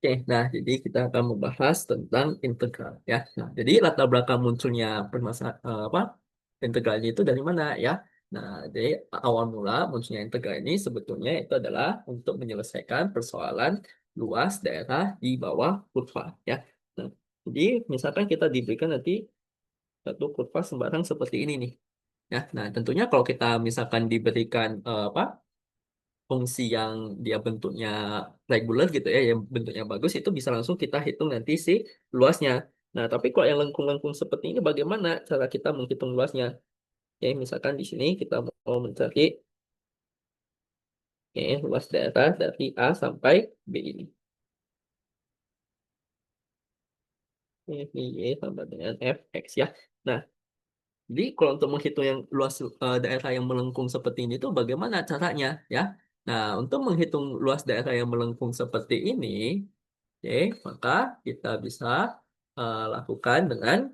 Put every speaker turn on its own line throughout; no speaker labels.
Oke, nah jadi kita akan membahas tentang integral ya. Nah, jadi latar belakang munculnya permasalahan apa integralnya itu dari mana ya? Nah, jadi awal mula munculnya integral ini sebetulnya itu adalah untuk menyelesaikan persoalan luas daerah di bawah kurva ya. Nah, jadi misalkan kita diberikan nanti satu kurva sembarang seperti ini nih. Ya, nah tentunya kalau kita misalkan diberikan fungsi yang dia bentuknya regular gitu ya, yang bentuknya bagus itu bisa langsung kita hitung nanti si luasnya. Nah, tapi kalau yang lengkung-lengkung seperti ini bagaimana cara kita menghitung luasnya? Oke, misalkan di sini kita mau mencari luas daerah dari A sampai B ini. Ini Y sama dengan Fx ya. Nah, jadi kalau untuk menghitung yang luas daerah yang melengkung seperti ini itu bagaimana caranya ya? Nah, untuk menghitung luas daerah yang melengkung seperti ini, oke, maka kita bisa lakukan dengan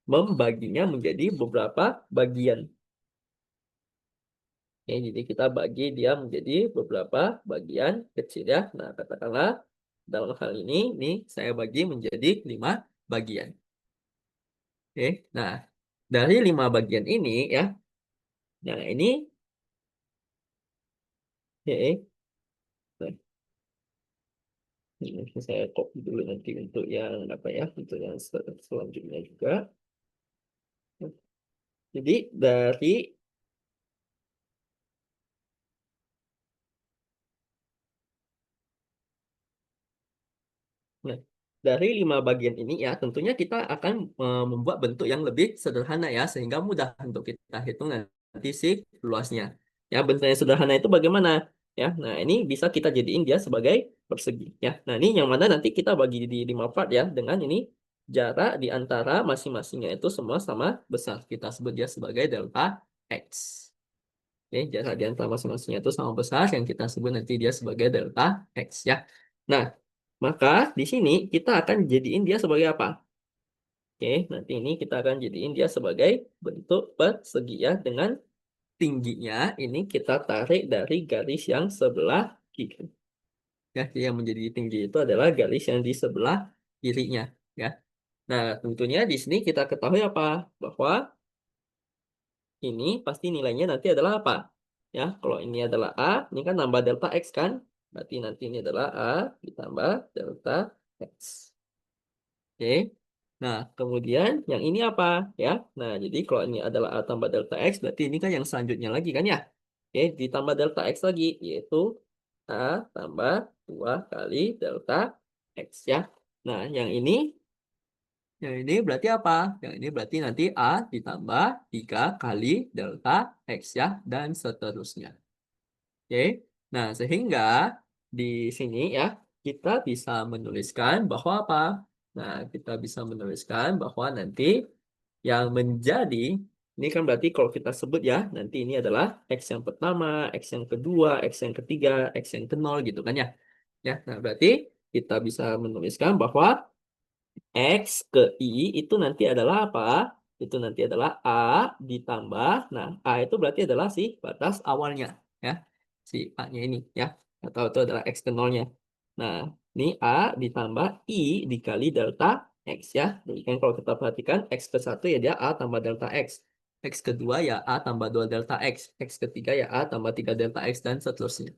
membaginya menjadi beberapa bagian. Oke, jadi kita bagi dia menjadi beberapa bagian kecil ya. Nah, katakanlah dalam hal ini saya bagi menjadi 5 bagian. Oke, nah dari 5 bagian ini ya, nah ini, oke, nah, ini saya copy dulu nanti untuk yang apa ya, untuk yang selanjutnya juga. Jadi dari Nah, dari 5 bagian ini ya, tentunya kita akan membuat bentuk yang lebih sederhana ya, sehingga mudah untuk kita hitung nanti si luasnya. Ya, bentuk yang sederhana itu bagaimana? Ya, nah ini bisa kita jadiin dia sebagai persegi. Ya, nah ini yang mana nanti kita bagi di 5 part ya, dengan ini jarak di antara masing-masingnya itu semua sama besar. Kita sebut dia sebagai delta X. Oke, jarak di antara masing-masingnya itu sama besar, yang kita sebut nanti dia sebagai delta X ya. Nah, maka di sini kita akan jadiin dia sebagai apa? Oke, nanti ini kita akan jadiin dia sebagai bentuk persegi ya, dengan tingginya ini kita tarik dari garis yang sebelah kiri. Ya, jadi yang menjadi tinggi itu adalah garis yang di sebelah kirinya ya. Nah, tentunya di sini kita ketahui apa? Bahwa ini pasti nilainya nanti adalah apa? Ya, kalau ini adalah A, ini kan nambah delta X kan? Berarti nanti ini adalah A ditambah delta X. Oke. Nah, kemudian yang ini apa? Ya, nah jadi kalau ini adalah A tambah delta X, berarti ini kan yang selanjutnya lagi kan ya? Oke, ditambah delta X lagi, yaitu A tambah 2 kali delta X ya. Nah, yang ini berarti apa? Yang ini berarti nanti A ditambah 3 kali delta X ya, dan seterusnya. Oke, nah sehingga di sini ya, kita bisa menuliskan bahwa apa? Nah, kita bisa menuliskan bahwa nanti yang menjadi, ini kan berarti kalau kita sebut ya, nanti ini adalah X yang pertama, X yang kedua, X yang ketiga, X yang ke nol gitu kan ya. Ya, nah berarti kita bisa menuliskan bahwa X ke I itu nanti adalah apa? Itu nanti adalah A ditambah, nah A itu berarti adalah si batas awalnya, ya. Si A-nya ini, ya. Atau itu adalah X ke nolnya. Nah, ini A ditambah I dikali delta X, ya. Jadi kan kalau kita perhatikan, X ke satu ya dia A tambah delta X. X kedua ya A tambah 2 delta X. X ketiga ya A tambah 3 delta X, dan seterusnya.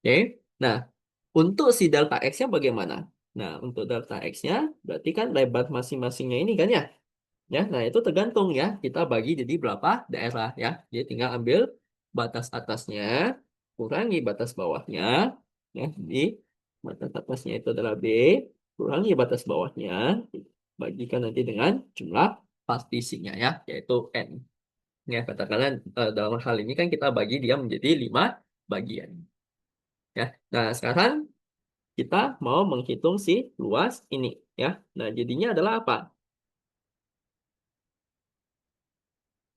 Oke, nah untuk si delta X-nya bagaimana? Nah, untuk delta X-nya berarti kan lebar masing-masingnya ini kan ya. Ya, nah itu tergantung ya. Kita bagi jadi berapa daerah ya. Jadi tinggal ambil batas atasnya, kurangi batas bawahnya. Ya, jadi batas atasnya itu adalah B, kurangi batas bawahnya, bagikan nanti dengan jumlah partisinya ya, yaitu N. Ya, katakanlah dalam hal ini kan kita bagi dia menjadi 5 bagian. Ya, nah sekarang kita mau menghitung si luas ini ya. Nah, jadinya adalah apa?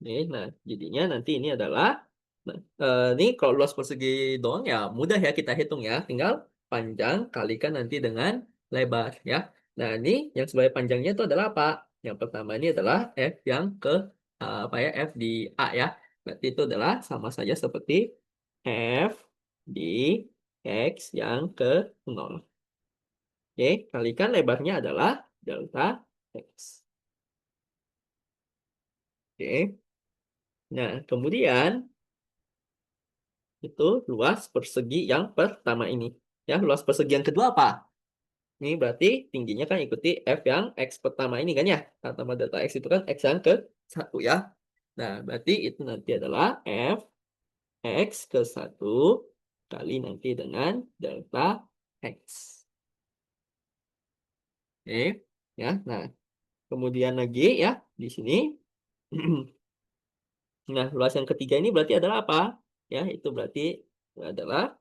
Nah, jadinya nanti ini adalah ini kalau luas persegi doang ya mudah ya kita hitung ya. Tinggal panjang kalikan nanti dengan lebar ya. Nah, ini yang sebagai panjangnya itu adalah apa? Yang pertama ini adalah F yang ke apa ya? F di A ya. Berarti itu adalah sama saja seperti F di X yang ke nol. Oke, kalikan lebarnya adalah delta X. Oke. Nah, kemudian itu luas persegi yang pertama ini. Ya, luas persegi yang kedua apa? Ini berarti tingginya kan ikuti F yang X pertama ini kan ya. Nah, tambah delta X itu kan X yang ke satu ya. Nah, berarti itu nanti adalah F X ke satu kali nanti dengan delta X. Oke, ya. Nah, kemudian lagi ya di sini. Nah, luas yang ketiga ini berarti adalah apa? Ya, itu berarti adalah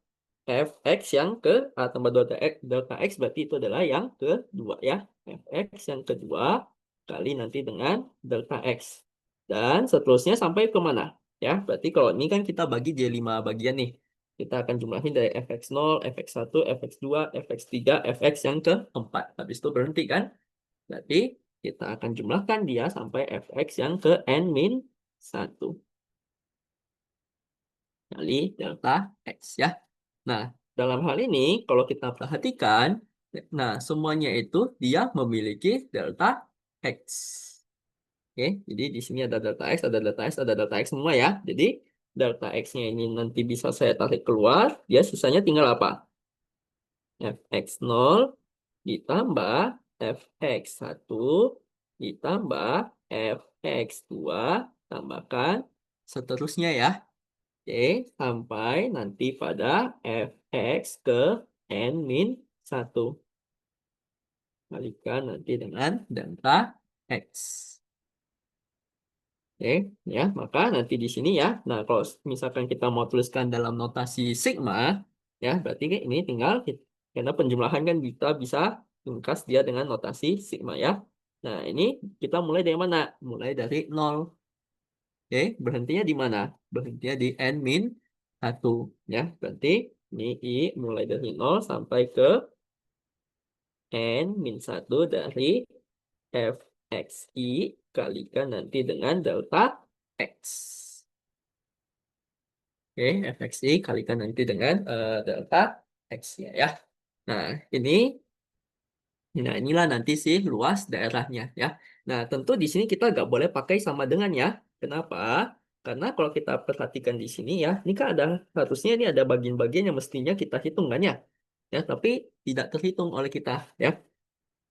Fx yang ke tambah delta X berarti itu adalah yang kedua ya. Fx yang kedua kali nanti dengan delta X. Dan seterusnya sampai ke mana? Ya, berarti kalau ini kan kita bagi jadi 5 bagian nih. Kita akan jumlahin dari fx0, fx1, fx2, fx3, fx yang keempat. Habis itu berhenti kan? Berarti kita akan jumlahkan dia sampai fx yang ke n-1 kali delta X ya. Nah, dalam hal ini kalau kita perhatikan, nah semuanya itu dia memiliki delta X. Oke, jadi di sini ada delta X, ada delta X, ada delta X semua ya. Jadi delta X-nya ini nanti bisa saya tarik keluar, dia sisanya tinggal apa? Fx0 ditambah Fx1 ditambah Fx2 tambahkan seterusnya ya. Oke, sampai nanti pada fx ke n-1. Kalikan nanti dengan delta x. Oke, ya, maka nanti di sini ya. Nah, kalau misalkan kita mau tuliskan dalam notasi sigma, ya, berarti ini tinggal karena penjumlahan kan kita bisa ringkas dia dengan notasi sigma ya. Nah, ini kita mulai dari mana? Mulai dari 0. Oke, berhentinya di mana? Berhentinya di n-1 ya. Berarti ini I mulai dari 0 sampai ke n-1 dari fxi kalikan nanti dengan delta x. Oke, fxi kalikan nanti dengan delta x-nya ya. Nah, ini nah inilah nanti sih luas daerahnya ya. Nah, tentu di sini kita nggak boleh pakai sama dengan ya. Kenapa? Karena kalau kita perhatikan di sini ya, ini kan ada harusnya ini ada bagian-bagian yang mestinya kita hitung kan ya. Ya, tapi tidak terhitung oleh kita ya.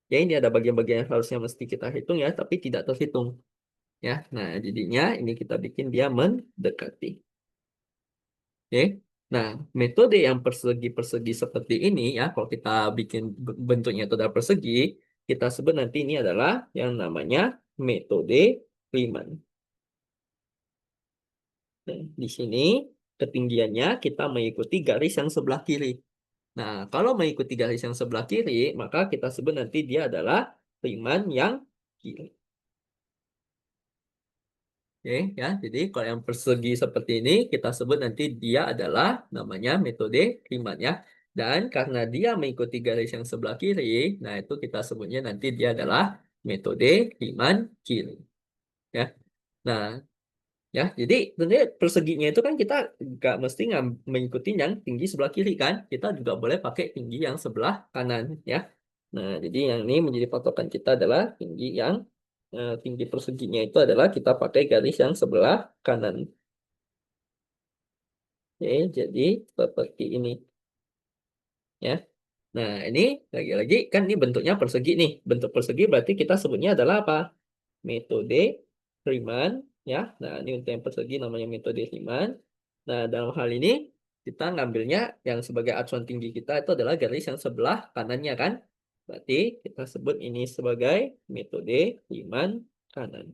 Ya ini ada bagian-bagian yang harusnya mesti kita hitung ya, tapi tidak terhitung ya. Nah, jadinya ini kita bikin dia mendekati. Oke. Nah, metode yang persegi-persegi seperti ini ya, kalau kita bikin bentuknya itu adalah persegi, kita sebut nanti ini adalah yang namanya metode Riemann. Nah, di sini ketinggiannya kita mengikuti garis yang sebelah kiri. Nah, kalau mengikuti garis yang sebelah kiri, maka kita sebut nanti dia adalah Riemann yang kiri. Oke, ya. Jadi kalau yang persegi seperti ini kita sebut nanti dia adalah namanya metode Riemann ya. Dan karena dia mengikuti garis yang sebelah kiri, nah itu kita sebutnya nanti dia adalah metode Riemann kiri. Ya. Nah, ya. Jadi sebenarnya perseginya itu kan kita nggak mesti mengikuti yang tinggi sebelah kiri kan. Kita juga boleh pakai tinggi yang sebelah kanan ya. Nah, jadi yang ini menjadi patokan kita adalah tinggi yang tinggi perseginya itu adalah kita pakai garis yang sebelah kanan. Oke, jadi seperti ini ya. Nah, ini lagi-lagi kan ini bentuknya persegi nih. Bentuk persegi berarti kita sebutnya adalah apa? Metode Riemann ya. Nah, ini untuk yang persegi namanya metode Riemann. Nah, dalam hal ini kita ngambilnya yang sebagai acuan tinggi kita itu adalah garis yang sebelah kanannya kan. Berarti kita sebut ini sebagai metode Riemann kanan.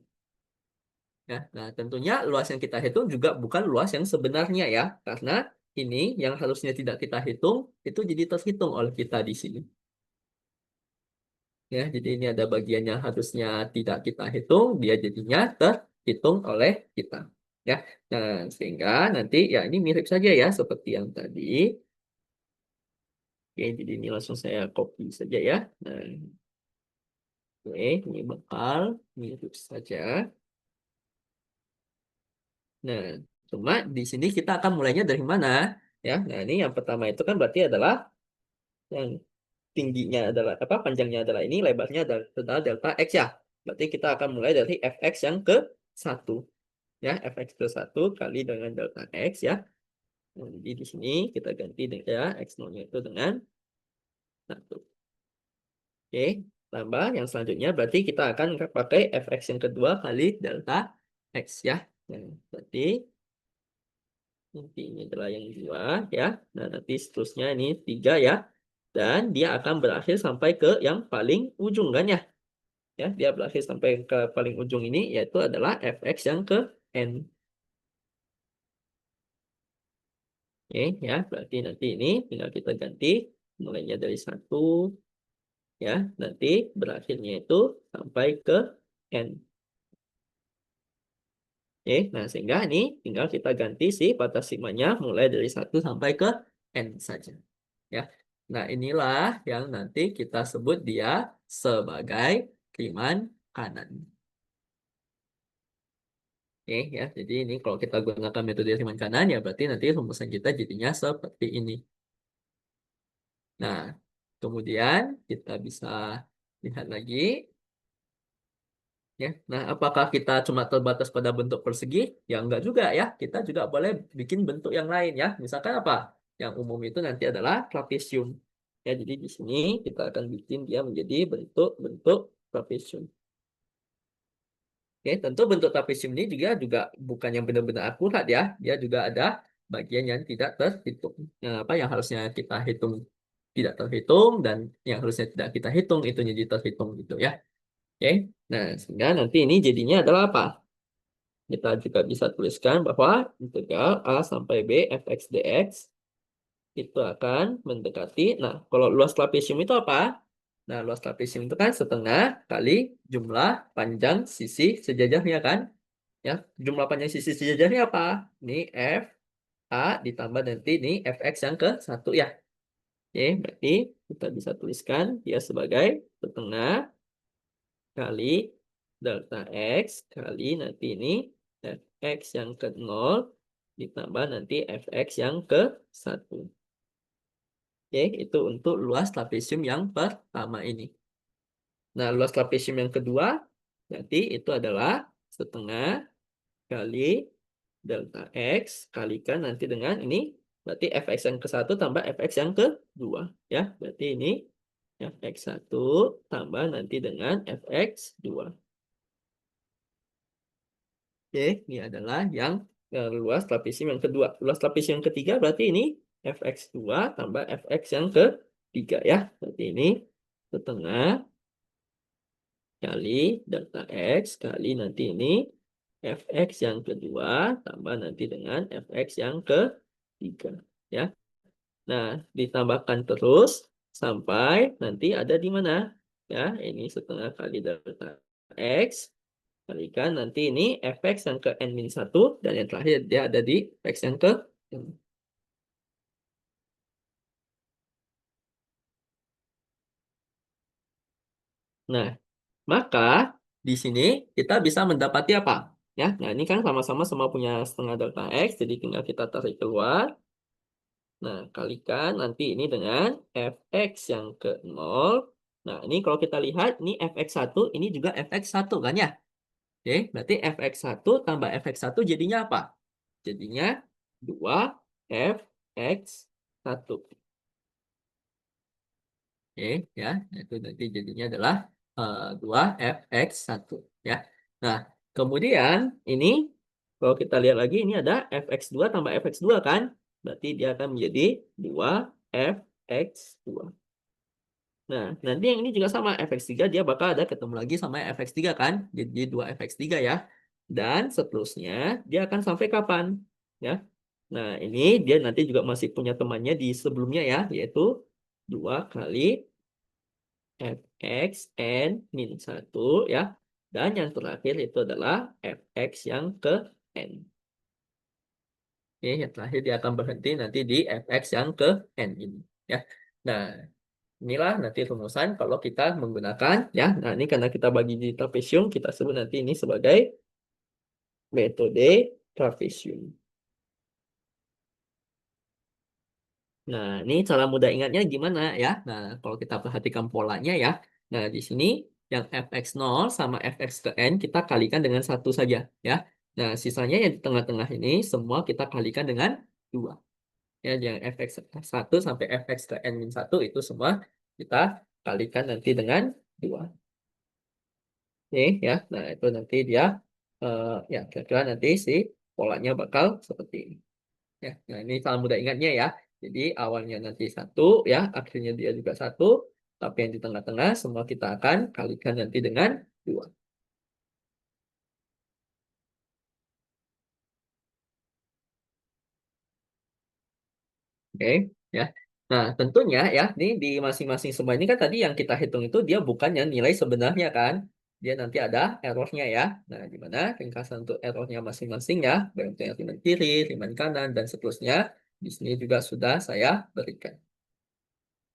Ya, nah tentunya luas yang kita hitung juga bukan luas yang sebenarnya ya, karena ini yang harusnya tidak kita hitung itu jadi terhitung oleh kita di sini. Ya, jadi ini ada bagian yang harusnya tidak kita hitung, dia jadinya terhitung oleh kita. Ya, nah sehingga nanti ya ini mirip saja ya seperti yang tadi. Oke, jadi ini langsung saya copy saja ya. Nah, oke, ini bakal mirip saja. Nah, cuma di sini kita akan mulainya dari mana? Ya, nah ini yang pertama itu kan berarti adalah yang tingginya adalah apa, panjangnya adalah ini, lebarnya adalah delta X ya. Berarti kita akan mulai dari fx yang ke 1. Ya, fx ke 1 kali dengan delta X ya. Nah, jadi di sini kita ganti dengan ya, X0-nya itu dengan 1. Oke, tambah yang selanjutnya berarti kita akan pakai fx yang kedua kali delta X ya. Nah, berarti nanti ini adalah yang 2 ya. Nah, nanti seterusnya ini 3 ya. Dan dia akan berakhir sampai ke yang paling ujung kan ya. Ya, dia berakhir sampai ke paling ujung ini yaitu adalah fx yang ke n. Oke, ya, berarti nanti ini tinggal kita ganti mulainya dari 1 ya, nanti berakhirnya itu sampai ke n. Oke, nah sehingga ini tinggal kita ganti si batas sigmanya mulai dari 1 sampai ke n saja. Ya. Nah, inilah yang nanti kita sebut dia sebagai kriman kanan. Oke, ya. Jadi ini kalau kita gunakan metode kriman kanan ya berarti nanti rumusan kita jadinya seperti ini. Nah, kemudian kita bisa lihat lagi. Ya, nah apakah kita cuma terbatas pada bentuk persegi? Ya enggak juga ya. Kita juga boleh bikin bentuk yang lain ya. Misalkan apa? Yang umum itu nanti adalah trapesium. Ya, jadi di sini kita akan bikin dia menjadi bentuk-bentuk trapesium. Oke, tentu bentuk trapesium ini juga bukan yang benar-benar akurat ya. Dia juga ada bagian yang tidak terhitung. Yang apa yang harusnya kita hitung tidak terhitung dan yang harusnya tidak kita hitung itu jadi terhitung gitu ya. Oke. Nah, sehingga nanti ini jadinya adalah apa? Kita juga bisa tuliskan bahwa integral A sampai B fx dx itu akan mendekati. Nah, kalau luas trapesium itu apa? Nah, luas trapesium itu kan setengah kali jumlah panjang sisi sejajarnya kan? Ya, jumlah panjang sisi sejajarnya apa? Ini F A ditambah nanti ini fx yang ke 1 ya. Oke, berarti kita bisa tuliskan dia sebagai setengah kali delta X kali nanti ini fx yang ke 0 ditambah nanti fx yang ke 1. Oke, itu untuk luas trapesium yang pertama ini. Nah, luas trapesium yang kedua nanti itu adalah setengah kali delta X kalikan nanti dengan ini berarti fx yang ke 1 tambah fx yang ke 2 ya. Berarti ini fx1 tambah nanti dengan fx2. Oke, ini adalah yang luas trapesium yang kedua. Luas trapesium yang ketiga berarti ini fx2 tambah fx yang ketiga ya. Berarti ini setengah kali delta x kali nanti ini fx yang kedua tambah nanti dengan fx yang ketiga ya. Nah, ditambahkan terus sampai nanti ada di mana? Ya, ini setengah kali delta x kalikan nanti ini fx yang ke n-1 dan yang terakhir dia ada di fx yang ke n. Nah, maka di sini kita bisa mendapati apa? Ya, nah ini kan sama-sama semua punya setengah delta x, jadi tinggal kita tarik keluar. Nah, kalikan nanti ini dengan fx yang ke 0. Nah, ini kalau kita lihat, ini fx1, ini juga fx1 kan ya? Oke, berarti fx1 tambah fx1 jadinya apa? Jadinya 2 fx1. Oke, ya, itu nanti jadinya adalah 2 fx1 ya. Nah, kemudian ini kalau kita lihat lagi ini ada fx2 tambah fx2 kan? Berarti dia akan menjadi 2 fx2. Nah, nanti yang ini juga sama fx3 dia bakal ada ketemu lagi sama fx3 kan? Jadi 2 fx3 ya. Dan seterusnya dia akan sampai kapan? Ya. Nah, ini dia nanti juga masih punya temannya di sebelumnya ya, yaitu 2 kali fx n min 1 ya. Dan yang terakhir itu adalah fx yang ke n. Oke, yang terakhir dia akan berhenti nanti di fx yang ke n ini. Ya. Nah, inilah nanti rumusan kalau kita menggunakan ya. Nah, ini karena kita bagi di trapesium, kita sebut nanti ini sebagai metode trapesium. Nah, ini cara mudah ingatnya gimana ya? Nah, kalau kita perhatikan polanya ya. Nah, di sini yang fx0 sama fx ke n kita kalikan dengan satu saja ya. Nah, sisanya yang di tengah-tengah ini semua kita kalikan dengan 2. Ya, yang fx1 sampai fx ke n-1 itu semua kita kalikan nanti dengan 2. Oke ya. Nah, itu nanti dia ya kira-kira nanti si polanya bakal seperti ini. Ya, nah ini kalau mudah ingatnya ya. Jadi awalnya nanti satu ya, akhirnya dia juga satu, tapi yang di tengah-tengah semua kita akan kalikan nanti dengan 2. Oke, ya. Nah, tentunya ya, ini di masing-masing semua ini kan tadi yang kita hitung itu dia bukan yang nilai sebenarnya kan. Dia nanti ada errornya ya. Nah, di mana ringkasan untuk errornya masing-masing ya, baik itu yang timan kiri, timan kanan, dan seterusnya. Di sini juga sudah saya berikan.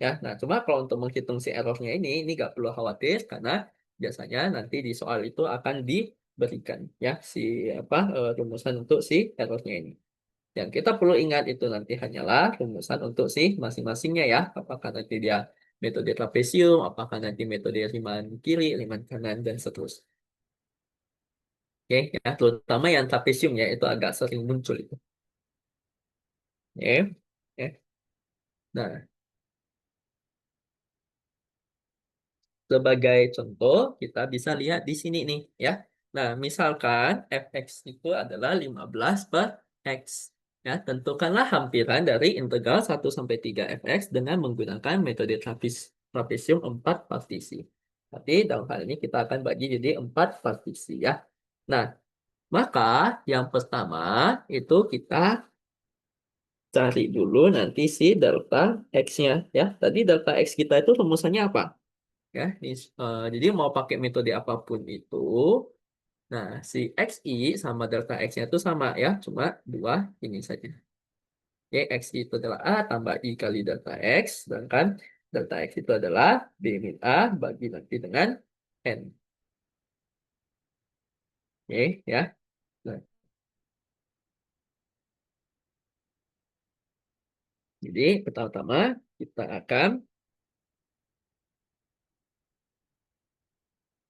Ya, nah cuma kalau untuk menghitung si errornya ini nggak perlu khawatir karena biasanya nanti di soal itu akan diberikan ya si rumusan untuk si errornya ini. Yang kita perlu ingat itu nanti hanyalah rumusan untuk si masing-masingnya ya. Apakah nanti dia metode trapesium, apakah nanti metode liman kiri, liman kanan dan seterusnya. Oke, ya terutama yang trapesium ya itu agak sering muncul itu. Oke, oke. Nah, sebagai contoh, kita bisa lihat di sini nih ya. Nah, misalkan fx itu adalah 15 per x. Ya, tentukanlah hampiran dari integral 1 sampai 3 fx dengan menggunakan metode trapesium 4 partisi. Tapi dalam hal ini kita akan bagi jadi 4 partisi ya. Nah, maka yang pertama itu kita cari dulu nanti si delta x-nya ya. Tadi delta x kita itu rumusannya apa? Ya, jadi mau pakai metode apapun itu, nah si xi sama delta x-nya itu sama ya, cuma dua ini saja. Oke, xi itu adalah a tambah i kali delta x, sedangkan delta x itu adalah b min a bagi nanti dengan n. Oke, ya. Nah, jadi pertama-tama kita akan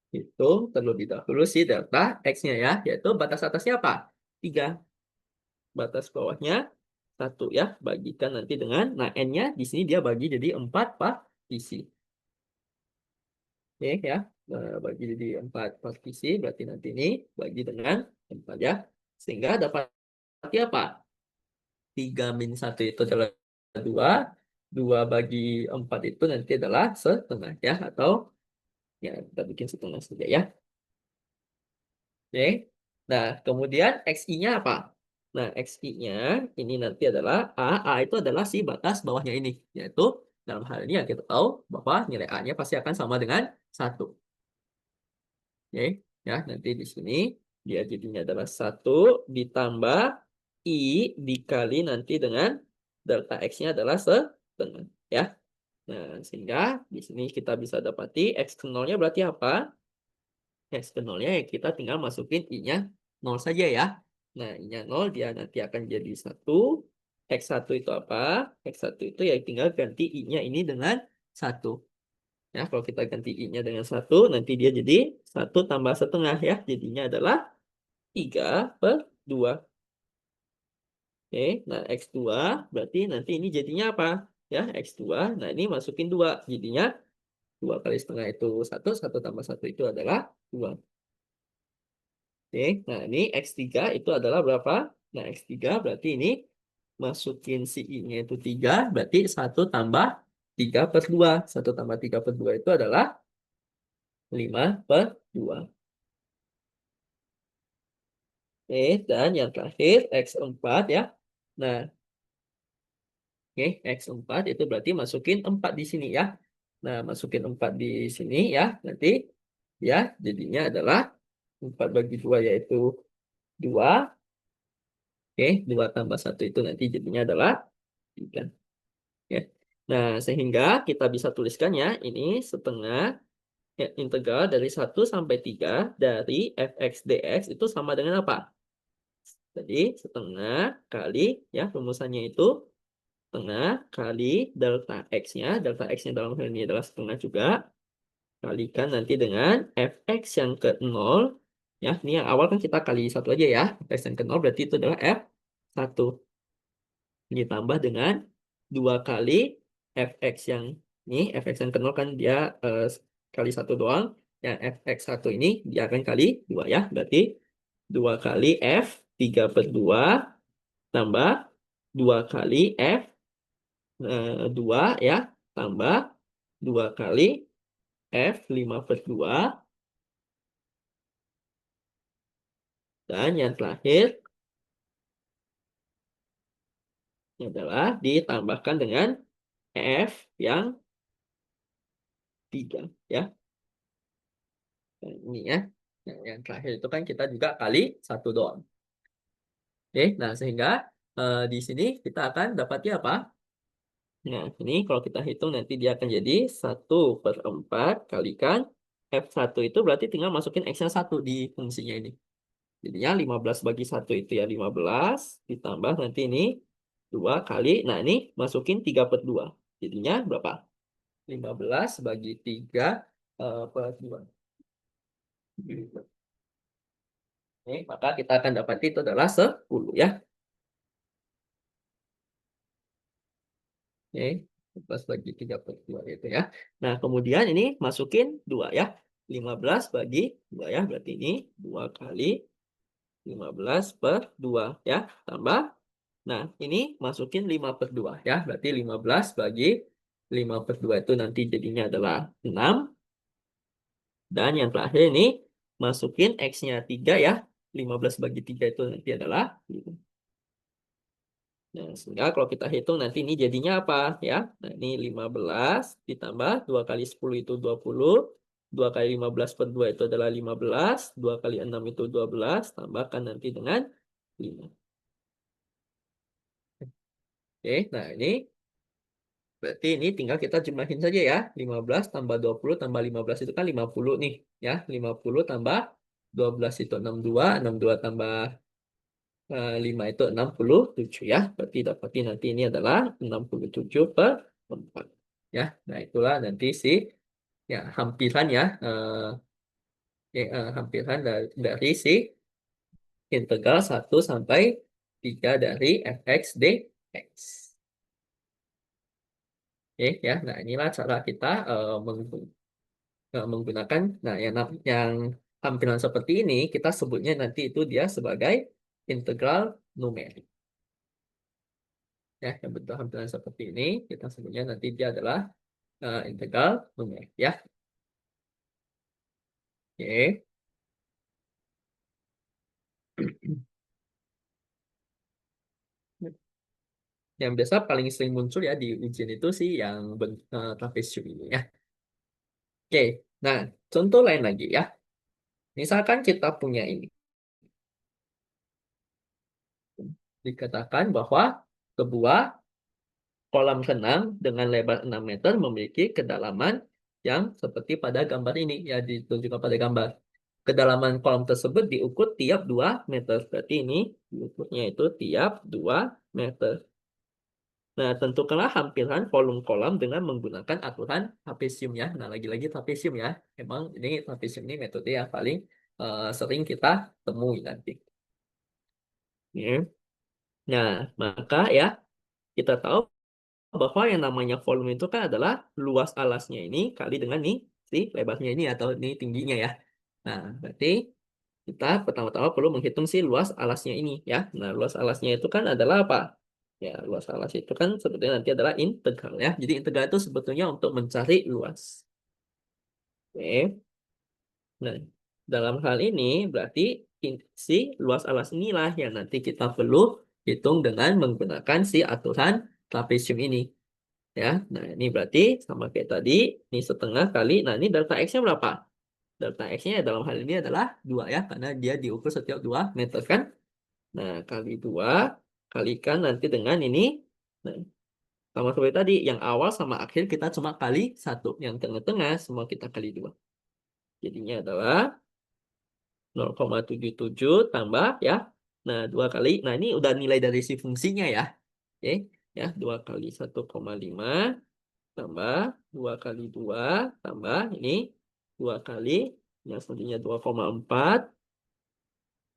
hitung terlebih dahulu si delta x-nya ya, yaitu batas atasnya apa? 3. Batas bawahnya 1 ya, bagikan nanti dengan, nah n-nya di sini dia bagi jadi 4 partisi. Oke ya, nah, bagi jadi 4 partisi, berarti nanti ini bagi dengan 4 ya. Sehingga dapat apa? 3 min 1 itu adalah 2, 2 bagi 4 itu nanti adalah setengah ya, atau ya kita bikin setengah saja ya. Oke, nah kemudian xi-nya apa? Nah, xi-nya ini nanti adalah A itu adalah si batas bawahnya ini, yaitu dalam hal ini yang kita tahu bahwa nilai A-nya pasti akan sama dengan 1. Oke, ya nanti di sini dia jadinya adalah 1 ditambah I dikali nanti dengan delta X-nya adalah setengah. Ya, nah sehingga di sini kita bisa dapati X ke 0-nya berarti apa? X ke 0-nya ya kita tinggal masukin I-nya 0 saja ya. Nah, I-nya 0 dia nanti akan jadi 1. X1 itu apa? X1 itu ya tinggal ganti I-nya ini dengan 1. Ya, kalau kita ganti I-nya dengan 1, nanti dia jadi 1 tambah setengah ya. Jadinya adalah 3 per 2. Oke, nah X2 berarti nanti ini jadinya apa? Ya, X2. Nah, ini masukin 2. Jadinya 2 kali setengah itu 1, 1 tambah 1 itu adalah 2. Oke, nah ini X3 itu adalah berapa? Nah, X3 berarti ini masukin si I-nya itu 3, berarti 1 tambah 3 per 2. 1 tambah 3 per 2 itu adalah 5 per 2. Oke, dan yang terakhir X4 ya. Nah, oke, X4 itu berarti masukin 4 di sini ya. Nah, masukin 4 di sini ya. Nanti ya jadinya adalah 4 bagi 2 yaitu 2. Oke, 2 tambah 1 itu nanti jadinya adalah 3. Ya. Nah, sehingga kita bisa tuliskannya ini setengah ya, integral dari 1 sampai 3 dari fx dx itu sama dengan apa? Jadi setengah kali ya rumusannya itu setengah kali delta X-nya. Delta X-nya dalam hal ini adalah setengah juga. Kalikan nanti dengan Fx yang ke 0. Ya, ini yang awal kan kita kali satu aja ya. Fx yang ke 0 berarti itu adalah F1. Ditambah dengan 2 kali Fx yang ini. Fx yang ke 0 kan dia kali satu doang. Yang Fx1 ini dia akan kali 2 ya. Berarti 2 kali F3/2 tambah 2 kali F2 ya. Tambah 2 kali F5/2. Dan yang terakhir adalah ditambahkan dengan F yang 3 ya. Nah, ini ya. Nah, yang terakhir itu kan kita juga kali satu doang. Oke, nah sehingga di sini kita akan dapatnya apa? Nah, ini kalau kita hitung nanti dia akan jadi 1/4 kalikan F1 itu berarti tinggal masukin X-nya 1 di fungsinya ini. Jadinya 15 bagi 1 itu ya 15. Ditambah nanti ini 2 kali. Nah, ini masukin 3/2. Jadinya berapa? 15 bagi 3 per 2. Oke, maka kita akan dapat itu adalah 10 ya. Oke, 15 bagi 3/2 itu ya. Nah, kemudian ini masukin 2 ya. 15 bagi 2 ya. Berarti ini 2 kali 15/2 ya. Tambah. Nah, ini masukin 5/2 ya. Berarti 15 bagi 5/2 itu nanti jadinya adalah 6. Dan yang terakhir ini masukin X-nya 3 ya. 15 bagi 3 itu nanti adalah 5. Nah, sehingga kalau kita hitung nanti ini jadinya apa ya? Nah, ini 15 ditambah 2 kali 10 itu 20. 2 kali 15/2 itu adalah 15. 2 kali 6 itu 12. Tambahkan nanti dengan 5. Oke, nah ini berarti ini tinggal kita jumlahin saja ya. 15 tambah 20 tambah 15 itu kan 50 nih. Ya, 50 tambah 12 itu 62. 62 tambah 5 itu 67 ya. Berarti dapatin nanti ini adalah 67/4. Ya, nah itulah nanti si ya hampiran ya, hampiran dari si integral 1 sampai 3 dari fx dx. Oke ya, nah inilah cara kita menggunakan nah yang hampiran seperti ini kita sebutnya nanti itu dia sebagai integral numerik. Ya, yang bentuk hampiran seperti ini kita sebutnya nanti dia adalah integral numerik ya. Oke. Yang biasa paling sering muncul ya di ujian itu sih yang trapesium ini ya. Oke, nah contoh lain lagi ya. Misalkan kita punya ini. Dikatakan bahwa sebuah kolam renang dengan lebar 6 meter memiliki kedalaman yang seperti pada gambar ini ya ditunjukkan pada gambar. Kedalaman kolam tersebut diukur tiap 2 meter. Berarti ini diukurnya itu tiap 2 meter. Nah, tentukanlah hampiran volume kolam dengan menggunakan aturan trapesium ya. Nah, lagi-lagi trapesium ya. Emang ini trapesium ini metode yang paling sering kita temui nanti. Ya. Nah, maka ya kita tahu bahwa yang namanya volume itu kan adalah luas alasnya ini kali dengan nih si lebarnya ini atau ini tingginya ya. Nah, berarti kita pertama-tama perlu menghitung si luas alasnya ini ya. Nah, luas alasnya itu kan adalah apa? Ya, luas alas itu kan sebetulnya nanti adalah integral ya. Jadi integral itu sebetulnya untuk mencari luas. Oke. Nah, dalam hal ini berarti si luas alas inilah yang nanti kita perlu hitung dengan menggunakan si aturan trapesium ini. Ya, nah ini berarti sama kayak tadi, ini setengah kali, nah ini delta X-nya berapa? Delta X-nya dalam hal ini adalah 2 ya, karena dia diukur setiap 2 meter kan. Nah, kali 2, kalikan nanti dengan ini. Nah, sama seperti tadi, yang awal sama akhir kita cuma kali 1. Yang tengah-tengah semua kita kali 2. Jadinya adalah 0,77 tambah ya. Nah, 2 kali. Nah, ini udah nilai dari si fungsinya ya. Oke. ya, 2 kali 1,5 tambah 2 kali 2 tambah ini 2 kali yang selanjutnya 2,4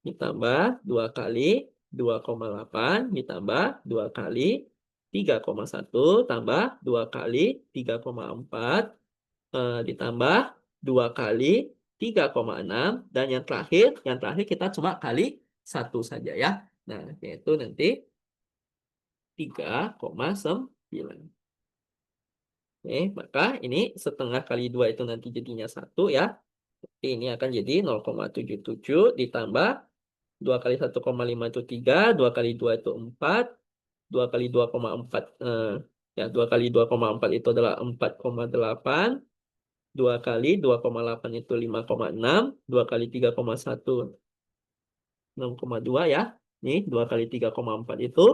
ditambah 2 kali 2,8 ditambah 2 kali 3,1 tambah 2 kali 3,4 ditambah 2 kali 3,6 dan yang terakhir kita cuma kali satu saja ya. Nah, yaitu nanti 3,9. Oke, maka ini setengah kali 2 itu nanti jadinya 1 ya. Ini akan jadi 0,77 ditambah 2 kali 1,5 itu 3, 2 kali 2 itu 4, 2 kali 2,4 ya 2 kali 2,4 itu adalah 4,8, 2 kali 2,8 itu 5,6, 2 kali 3,1 6,2 ya. Nih 2 kali 3,4 itu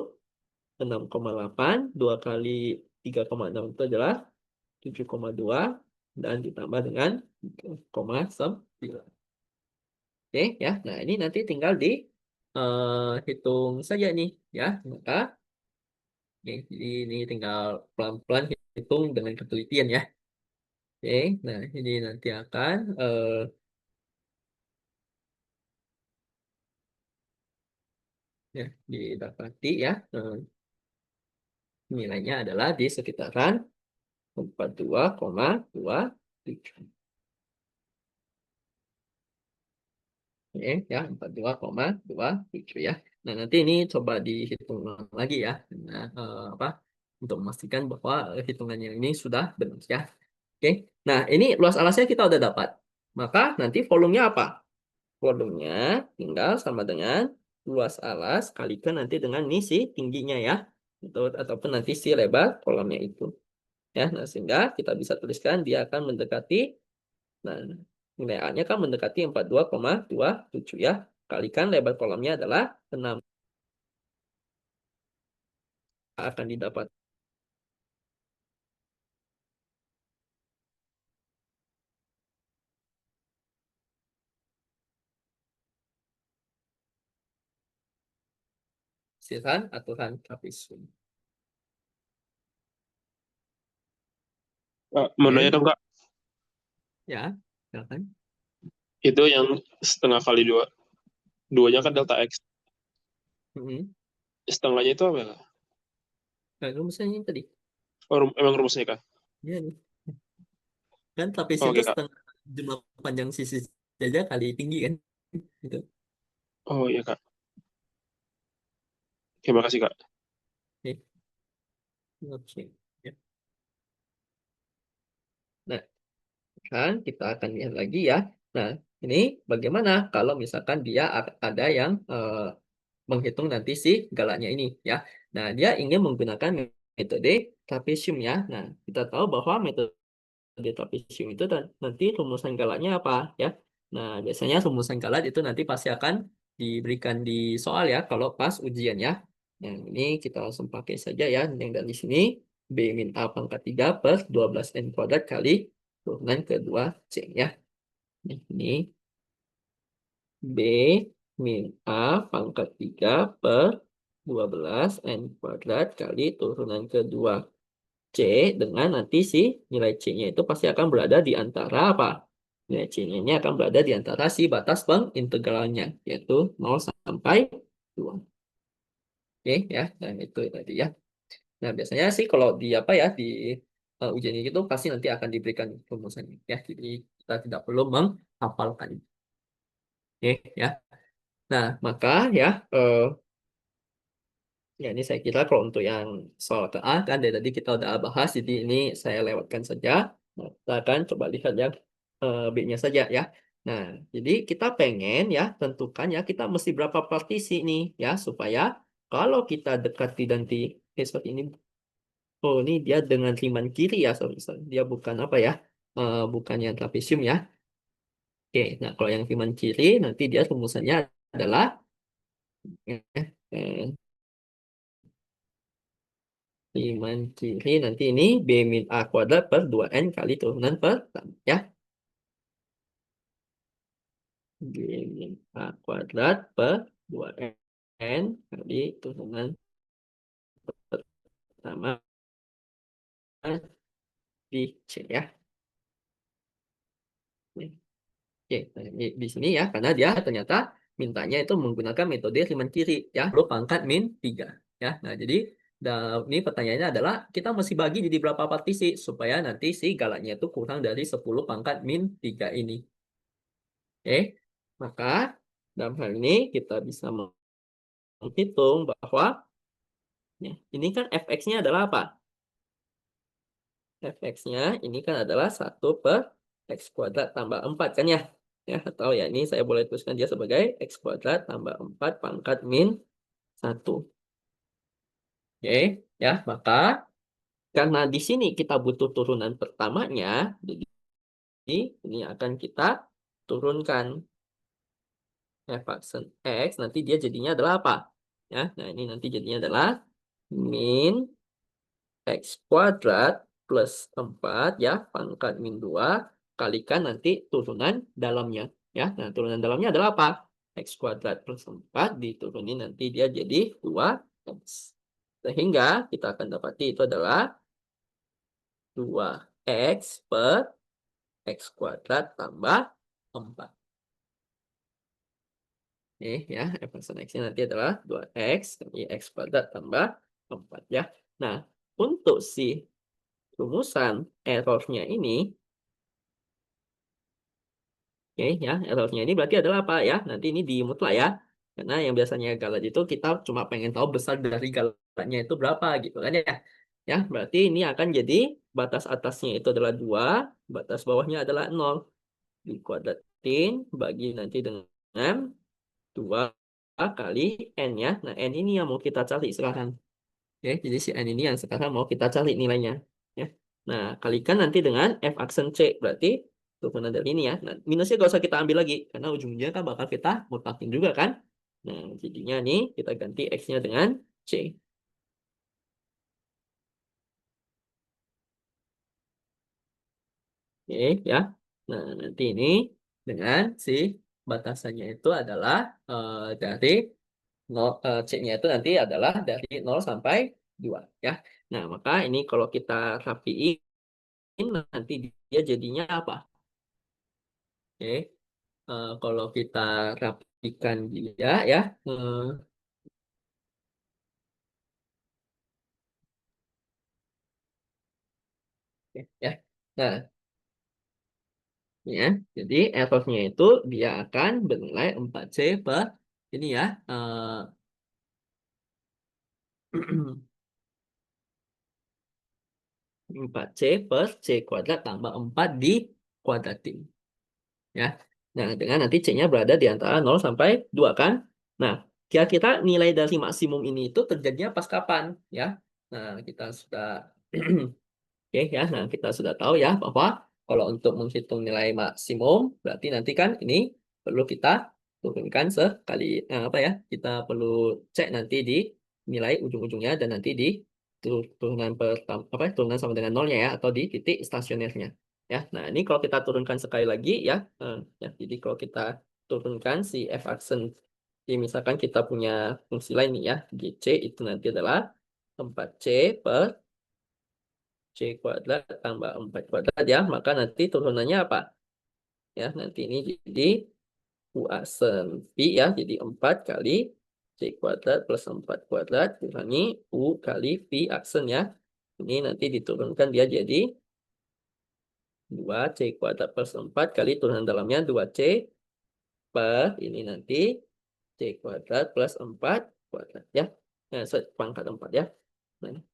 6,8, 2 kali 3,6 itu adalah 7,2 dan ditambah dengan 3,9. Oke ya. Nah, ini nanti tinggal di hitung saja nih ya. Maka jadi ini tinggal pelan-pelan hitung dengan ketelitian ya. Oke, nah ini nanti akan ya didapati ya nilainya adalah di sekitaran 42,27. Oke, ya 42,27 ya. Nah, nanti ini coba dihitung ulang lagi ya. Nah, apa untuk memastikan bahwa hitungannya ini sudah benar ya. Oke. Nah, ini luas alasnya kita udah dapat. Maka nanti volumenya apa? Volumenya tinggal sama dengan luas alas kalikan nanti dengan ini si tingginya ya. Itu ataupun nanti si lebar kolamnya itu. Ya, nah sehingga kita bisa tuliskan dia akan mendekati nah nilai A-nya kan mendekati 42,27 ya. Kalikan lebar kolamnya adalah 6 akan didapat hasilkan aturan trapezium.
Mau nanya
Oke,
dong Kak,
ya, silakan.
itu yang setengah kali dua, duanya kan delta X.
Mm-mm.
Setengahnya itu apa ya Kak?
Nah, rumusnya ini tadi.
Oh, emang rumusnya Kak?
Ya, nih. Kan trapezium
Oke
itu
Kak.
setengah jumlah panjang sisi saja kali tinggi kan. Gitu.
Oh iya Kak. Terima kasih Kak.
Oke. Oke. Ya. Nah, kan kita akan lihat lagi ya. Nah, ini bagaimana kalau misalkan dia ada yang menghitung nanti si galaknya ini ya. Nah, dia ingin menggunakan metode trapesium ya. Nah, kita tahu bahwa metode trapesium itu nanti rumusan galaknya apa ya. Nah, biasanya rumusan galak itu nanti pasti akan diberikan di soal ya kalau pas ujian ya. Nah, ini kita langsung pakai saja ya yang dari sini B min A pangkat 3 plus 12N kuadrat kali turunan kedua C ya. Nah, ini B min A pangkat 3 per 12 N kuadrat kali turunan kedua C dengan nanti si nilai C-nya itu pasti akan berada di antara apa? Nilai C-nya ini akan berada di antara si batas pengintegralnya yaitu 0 sampai 2. Oke ya, dan itu tadi ya. Nah, biasanya sih kalau di apa ya di ujian ini itu pasti nanti akan diberikan rumusannya ya. Jadi kita tidak perlu menghafalkan. Oke ya. Nah, maka ya ya, ini saya kira kalau untuk yang soal TA kan dari tadi kita udah bahas, jadi ini saya lewatkan saja. Nah, kita akan coba lihat yang B-nya saja ya. Nah, jadi kita pengen ya tentukan ya kita mesti berapa partisi nih ya supaya kalau kita dekati nanti sorry, ini oh ini dia dengan riman kiri ya sorry. Dia bukan apa ya bukan yang trapesium ya. Oke, nah kalau yang riman kiri nanti dia rumusannya adalah eh, Riman kiri nanti ini B min A kuadrat per 2N kali turunan pertama ya. B min A kuadrat per 2N kali turunan pertama. sama di C ya. Oke, nah, di sini ya, karena dia ternyata mintanya itu menggunakan metode Riemann kiri ya, lo pangkat min 3 ya. Nah, jadi ini pertanyaannya adalah kita mesti bagi jadi berapa partisi supaya nanti si galaknya itu kurang dari 10 pangkat min 3 ini. Oke, maka dalam hal ini kita bisa menghitung bahwa ya, ini kan fx-nya adalah apa? Fx-nya ini kan adalah 1 per x kuadrat tambah 4 kan ya? Ya, atau ya ini saya boleh tuliskan dia sebagai x kuadrat tambah 4 pangkat min 1. Oke, ya, maka karena di sini kita butuh turunan pertamanya, jadi ini akan kita turunkan f aksen x, nanti dia jadinya adalah apa? Ya, nah ini nanti jadinya adalah min x kuadrat plus 4 ya, pangkat min 2 kalikan nanti turunan dalamnya. Ya, nah turunan dalamnya adalah apa? X kuadrat plus 4 diturunin nanti dia jadi 2x. Sehingga kita akan dapati itu adalah 2x per x kuadrat tambah 4. Ya, f x-nya nanti adalah 2x kali x kuadrat tambah 4 ya. Nah, untuk si rumusan errornya ini, oke ya, errornya ini berarti adalah apa ya? Nanti ini di mutlak ya. Karena yang biasanya galat itu kita cuma pengen tahu besar dari galatnya itu berapa gitu kan ya. Ya, berarti ini akan jadi batas atasnya itu adalah 2, batas bawahnya adalah 0. Dikuadratin bagi nanti dengan 2 kali n ya. Nah, n ini yang mau kita cari sekarang. Oke, jadi si n ini yang sekarang mau kita cari nilainya. Ya. Nah, kalikan nanti dengan f aksen c. Berarti turunan dari ini ya. Nah, minusnya gak usah kita ambil lagi. Karena ujungnya kan bakal kita mutakin juga kan. Nah, jadinya nih kita ganti x-nya dengan c. Oke, ya. Nah, nanti ini dengan si batasannya itu adalah dari 0, C-nya itu nanti adalah dari 0 sampai 2 ya. Nah, maka ini kalau kita rapiin nanti dia jadinya apa? Oke. Kalau kita rapikan dia ya, ya. Nah, ya. Jadi errornya itu dia akan bernilai 4C per ini ya. 4C per C kuadrat tambah 4 di kuadratin. Ya. Nah, dengan nanti C-nya berada di antara 0 sampai 2 kan. Nah, kira-kira nilai dari maksimum ini itu terjadinya pas kapan ya? Nah, kita sudah oke ya. Nah, kita sudah tahu ya bahwa kalau untuk menghitung nilai maksimum berarti nanti kan ini perlu kita turunkan sekali apa ya? Kita perlu cek nanti di nilai ujung-ujungnya dan nanti di turunan apa turunan sama dengan nolnya ya atau di titik stasionernya. Ya, nah ini kalau kita turunkan sekali lagi ya, ya jadi kalau kita turunkan si f aksen, misalkan kita punya fungsi lain nih ya, gc itu nanti adalah 4c per c kuadrat tambah 4 kuadrat ya, maka nanti turunannya apa? Ya, nanti ini jadi u aksen pi ya, jadi 4 kali c kuadrat plus 4 kuadrat kurangi u kali pi aksen ya. Ini nanti diturunkan dia jadi 2C kuadrat plus 4 kali turunan dalamnya 2C per ini nanti C kuadrat plus 4 kuadrat ya. Nah, pangkat 4 ya. Nah,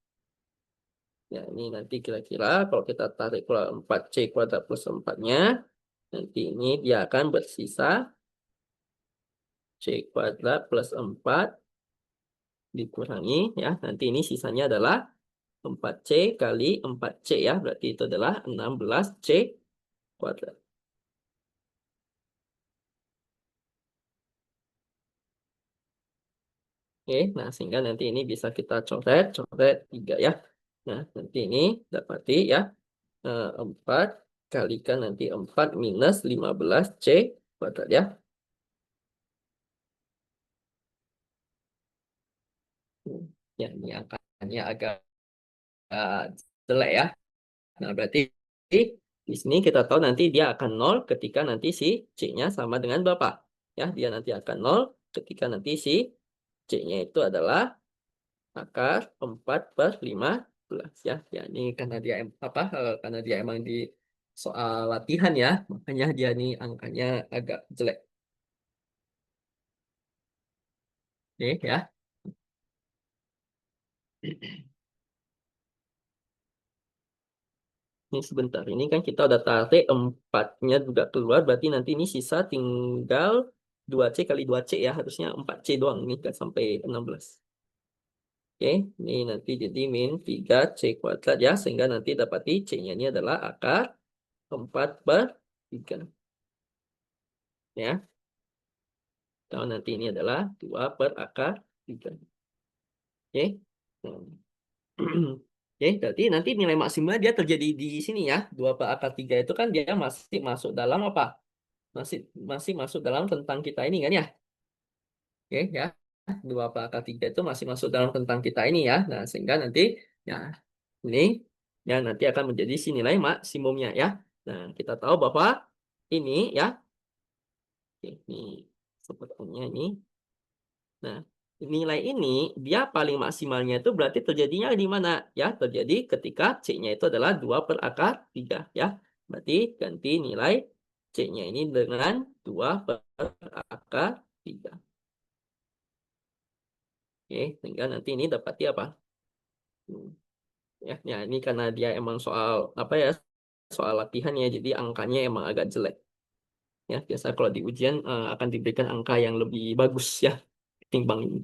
ya ini nanti kira-kira kalau kita tarik keluar 4C kuadrat plus 4-nya, nanti ini dia akan bersisa C kuadrat plus 4 dikurangi ya. Nanti ini sisanya adalah 4C kali 4C ya. Berarti itu adalah 16C kuadrat. Oke, nah sehingga nanti ini bisa kita coret 3 ya. Nah, nanti ini dapati ya, 4 kalikan nanti 4 minus 15C kuadrat ya. Ya, ini angkanya agak jelek ya. Nah, berarti di sini kita tahu nanti dia akan 0 ketika nanti si C-nya sama dengan berapa? Ya, dia nanti akan 0 ketika nanti si C-nya itu adalah akar 4/15 ya. Ya, ini karena dia karena dia emang di soal latihan ya, makanya dia nih angkanya agak jelek. Oke ya. Ini sebentar, ini kan kita udah tarik 4-nya juga keluar, berarti nanti ini sisa tinggal 2C kali 2C ya, harusnya 4C doang, ini nggak sampai 16. Oke, ini nanti jadi min 3C kuadrat ya, sehingga nanti dapati C-nya ini adalah akar 4/3. Ya, kalau nanti ini adalah 2/3. Oke. Nah, oke, berarti nanti nilai maksimal dia terjadi di sini ya. 2/3 itu kan dia masih masuk dalam apa? Masih masih masuk dalam tentang kita ini kan ya. Oke ya. 2/3 itu masih masuk dalam tentang kita ini ya. Nah, sehingga nanti ya ini ya nanti akan menjadi si nilai maksimumnya ya. Nah, kita tahu bahwa ini ya. Oke, ini sepertinya ini. Nah, nilai ini dia paling maksimalnya itu berarti terjadinya di mana? Ya, terjadi ketika C-nya itu adalah 2/3 ya. Berarti ganti nilai C-nya ini dengan 2/3. Oke, sehingga nanti ini dapati apa? Hmm, Ya, ya, ini karena dia emang soal apa ya? Soal latihan ya, jadi angkanya emang agak jelek. Ya, biasa kalau di ujian akan diberikan angka yang lebih bagus ya ketimbang ini.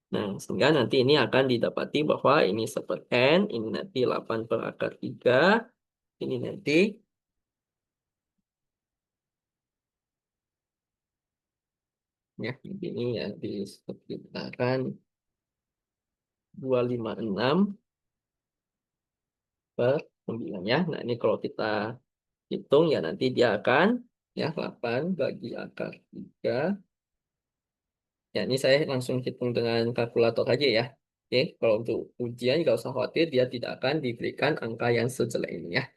Nah, sehingga nanti ini akan didapati bahwa ini 1/n, ini nanti 8/3, ini nanti ya ini ya di sekitaran 256/9 ya. Nah, ini kalau kita hitung ya nanti dia akan ya 8 bagi akar 3. Ya, ini saya langsung hitung dengan kalkulator aja ya. Oke, kalau untuk ujian nggak usah khawatir, dia tidak akan diberikan angka yang sejelek ini ya.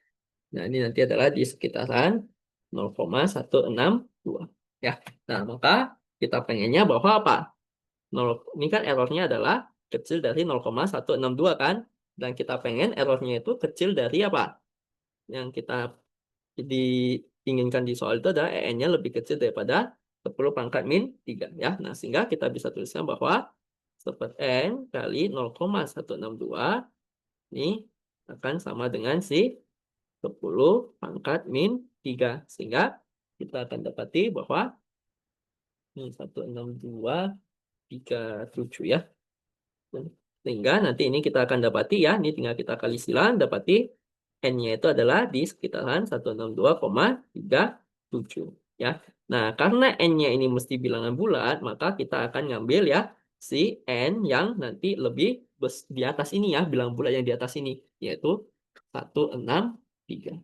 Nah, ini nanti adalah di sekitaran 0,162. Ya, nah maka kita pengennya bahwa apa? 0, ini kan errornya adalah kecil dari 0,162 kan? Dan kita pengen errornya itu kecil dari apa? Yang kita diinginkan di soal itu adalah EN-nya lebih kecil daripada 10⁻³ ya. Nah, sehingga kita bisa tuliskan bahwa 1/n kali 0,162 ini akan sama dengan si 10⁻³ sehingga kita akan dapati bahwa 162,37 ya. Sehingga nanti ini kita akan dapati ya, ini tinggal kita kali silang, dapati N-nya itu adalah di sekitaran 162,37 ya. Nah, karena N-nya ini mesti bilangan bulat, maka kita akan ngambil ya si N yang nanti lebih di atas ini ya, bilangan bulat yang di atas ini, yaitu 163.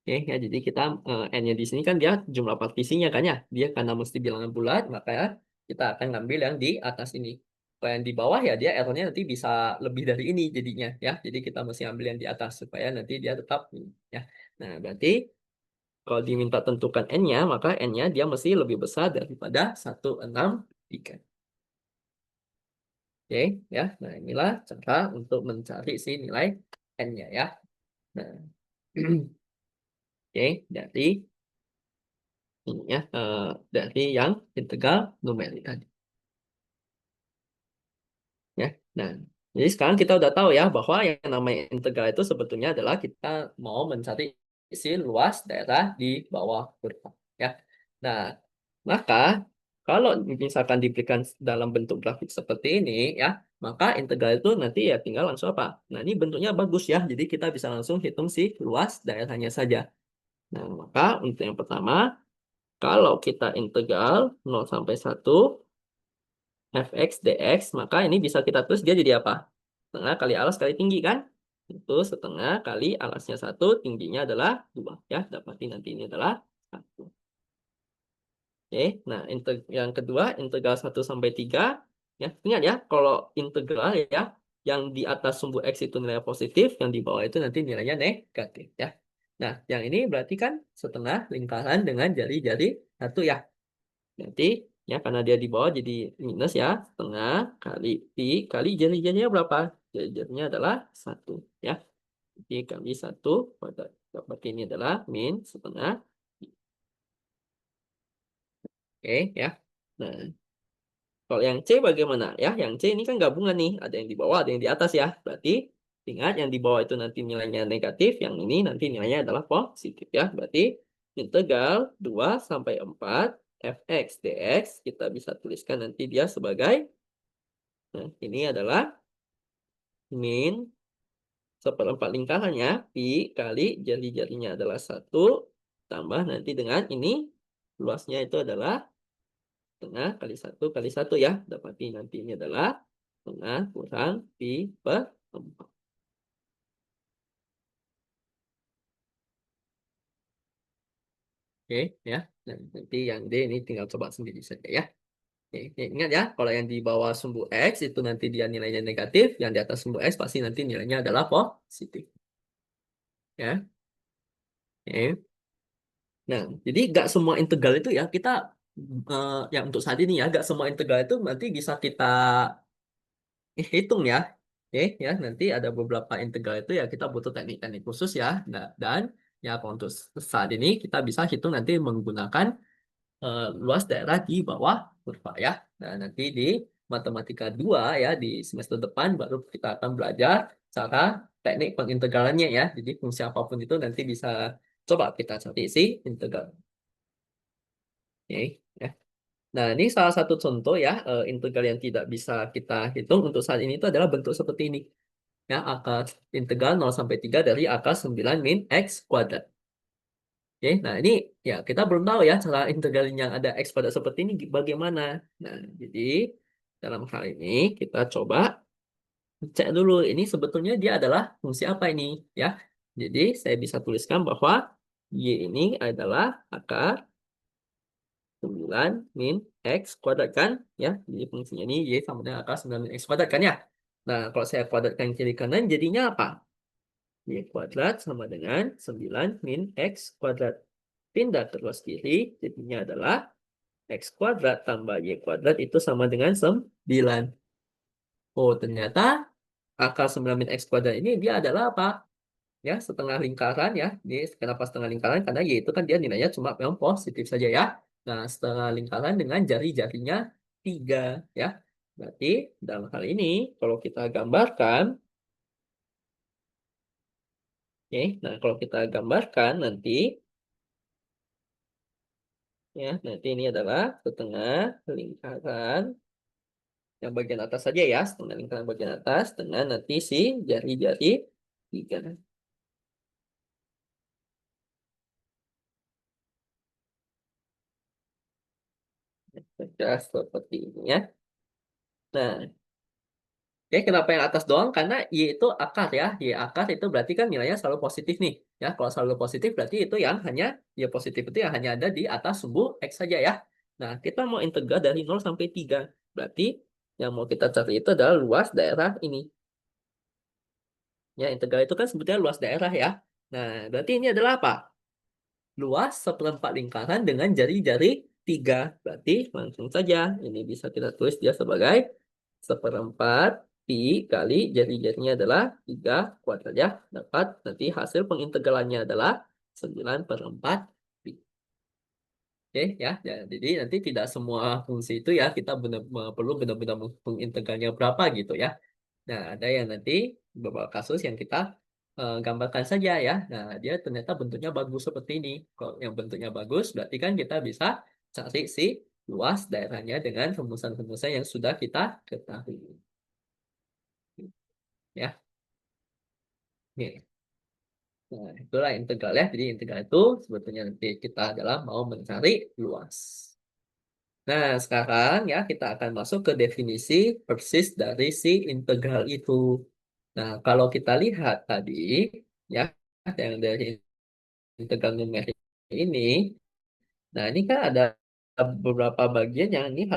Oke ya, jadi kita N-nya di sini kan dia jumlah partisinya kan ya. Dia karena mesti bilangan bulat, maka kita akan ngambil yang di atas ini. Kalau yang di bawah ya dia errornya nanti bisa lebih dari ini jadinya ya. Jadi kita mesti ambil yang di atas supaya nanti dia tetap ini, ya. Nah, berarti kalau diminta tentukan N-nya, maka N-nya dia mesti lebih besar daripada 163. Oke ya. Nah, inilah cara untuk mencari si nilai N-nya ya. Nah, oke, jadi ini ya dari yang integral numerik tadi ya. Nah, jadi sekarang kita udah tahu ya bahwa yang namanya integral itu sebetulnya adalah kita mau mencari isi luas daerah di bawah kurva ya. Nah, maka kalau misalkan diberikan dalam bentuk grafik seperti ini ya, maka integral itu nanti ya tinggal langsung apa? Nah, ini bentuknya bagus ya. Jadi kita bisa langsung hitung si luas daerahnya saja. Nah, maka untuk yang pertama, kalau kita integral 0 sampai 1 fx dx, maka ini bisa kita tulis dia jadi apa? Setengah kali alas kali tinggi kan? Itu setengah kali alasnya 1, tingginya adalah 2. Ya, dapati nanti ini adalah 1. Oke, nah yang kedua, integral 1 sampai 3. Ya, ingat ya, kalau integral ya, yang di atas sumbu X itu nilai positif, yang di bawah itu nanti nilainya negatif ya. Nah, yang ini berarti kan setengah lingkaran dengan jari-jari satu ya. Nanti ya karena dia di bawah jadi minus ya, setengah kali pi kali jari-jarinya berapa? Jari-jarinya adalah satu ya. Jadi kali satu pada dapat ini adalah min setengah. Oke ya. Nah, kalau yang C bagaimana ya? Yang C ini kan gabungan nih, ada yang di bawah, ada yang di atas ya. Berarti ingat yang di bawah itu nanti nilainya negatif, yang ini nanti nilainya adalah positif ya. Berarti integral 2 sampai 4 fx dx kita bisa tuliskan nanti dia sebagai, nah ini adalah min seperempat lingkarannya pi kali jari-jarinya adalah satu tambah nanti dengan ini luasnya itu adalah setengah kali satu ya. Dapati nanti ini adalah setengah kurang pi per 4. Oke ya. Dan nanti yang D ini tinggal coba sendiri saja ya. Oke, ingat ya, kalau yang di bawah sumbu X itu nanti dia nilainya negatif, yang di atas sumbu X pasti nanti nilainya adalah positif. Ya. Oke. Nah, jadi nggak semua integral itu ya kita yang untuk saat ini ya, nggak semua integral itu nanti bisa kita hitung ya. Oke, ya nanti ada beberapa integral itu ya kita butuh teknik-teknik khusus ya. Nah, dan ya kalau untuk saat ini kita bisa hitung nanti menggunakan luas daerah di bawah kurva ya. Nah, nanti di matematika 2 ya di semester depan baru kita akan belajar cara teknik pengintegralannya ya. Jadi fungsi apapun itu nanti bisa coba kita cari isi integral. Oke, ya. Nah, ini salah satu contoh ya integral yang tidak bisa kita hitung untuk saat ini itu adalah bentuk seperti ini. Ya, akar integral 0 sampai 3 dari akar 9 min X kuadrat. Oke, nah ini ya kita belum tahu ya cara integral yang ada X kuadrat seperti ini bagaimana. Nah, jadi dalam hal ini kita coba cek dulu ini sebetulnya dia adalah fungsi apa ini ya. Jadi saya bisa tuliskan bahwa Y ini adalah akar 9 min X kuadrat kan ya. Jadi fungsinya ini Y sama dengan akar 9 min X kuadrat kan ya. Nah, kalau saya kuadratkan kiri kanan jadinya apa? Y kuadrat sama dengan 9 min X kuadrat. Pindah ke ruas kiri, jadinya adalah X kuadrat tambah Y kuadrat itu sama dengan 9. Oh, ternyata akar 9 min X kuadrat ini dia adalah apa? Ya, setengah lingkaran ya. Ini kenapa setengah lingkaran? Karena Y itu kan dia nilainya cuma yang positif saja ya. Nah, setengah lingkaran dengan jari-jarinya 3 ya. Berarti dalam hal ini kalau kita gambarkan, oke, nah kalau kita gambarkan nanti ya, nanti ini adalah setengah lingkaran yang bagian atas saja ya, setengah lingkaran bagian atas dengan nanti si jari-jari 3. Sudah seperti ini ya. Nah, oke, kenapa yang atas doang? Karena Y itu akar ya. Y akar itu berarti kan nilainya selalu positif nih. Ya, kalau selalu positif berarti itu yang hanya Y positif itu yang hanya ada di atas sumbu X saja ya. Nah, kita mau integral dari 0 sampai 3. Berarti yang mau kita cari itu adalah luas daerah ini. Ya, integral itu kan sebetulnya luas daerah ya. Nah, berarti ini adalah apa? Luas seperempat lingkaran dengan jari-jari 3. Berarti langsung saja ini bisa kita tulis dia sebagai seperempat pi kali jari-jarinya adalah 3 kuadrat ya. Dapat nanti hasil pengintegralannya adalah 9/4 pi. Oke ya. Jadi nanti tidak semua fungsi itu ya kita perlu benar-benar mengintegralnya berapa gitu ya. Nah, ada yang nanti beberapa kasus yang kita gambarkan saja ya. Nah, dia ternyata bentuknya bagus seperti ini. Kalau yang bentuknya bagus, berarti kan kita bisa cari si luas daerahnya dengan rumusan-rumusan yang sudah kita ketahui. Ya, oke. Nah, itulah integral ya. Jadi integral itu sebetulnya nanti kita adalah mau mencari luas. Nah, sekarang ya kita akan masuk ke definisi persis dari si integral itu. Nah, kalau kita lihat tadi, ya, yang dari integral numerik ini, nah ini kan ada beberapa bagian yang ini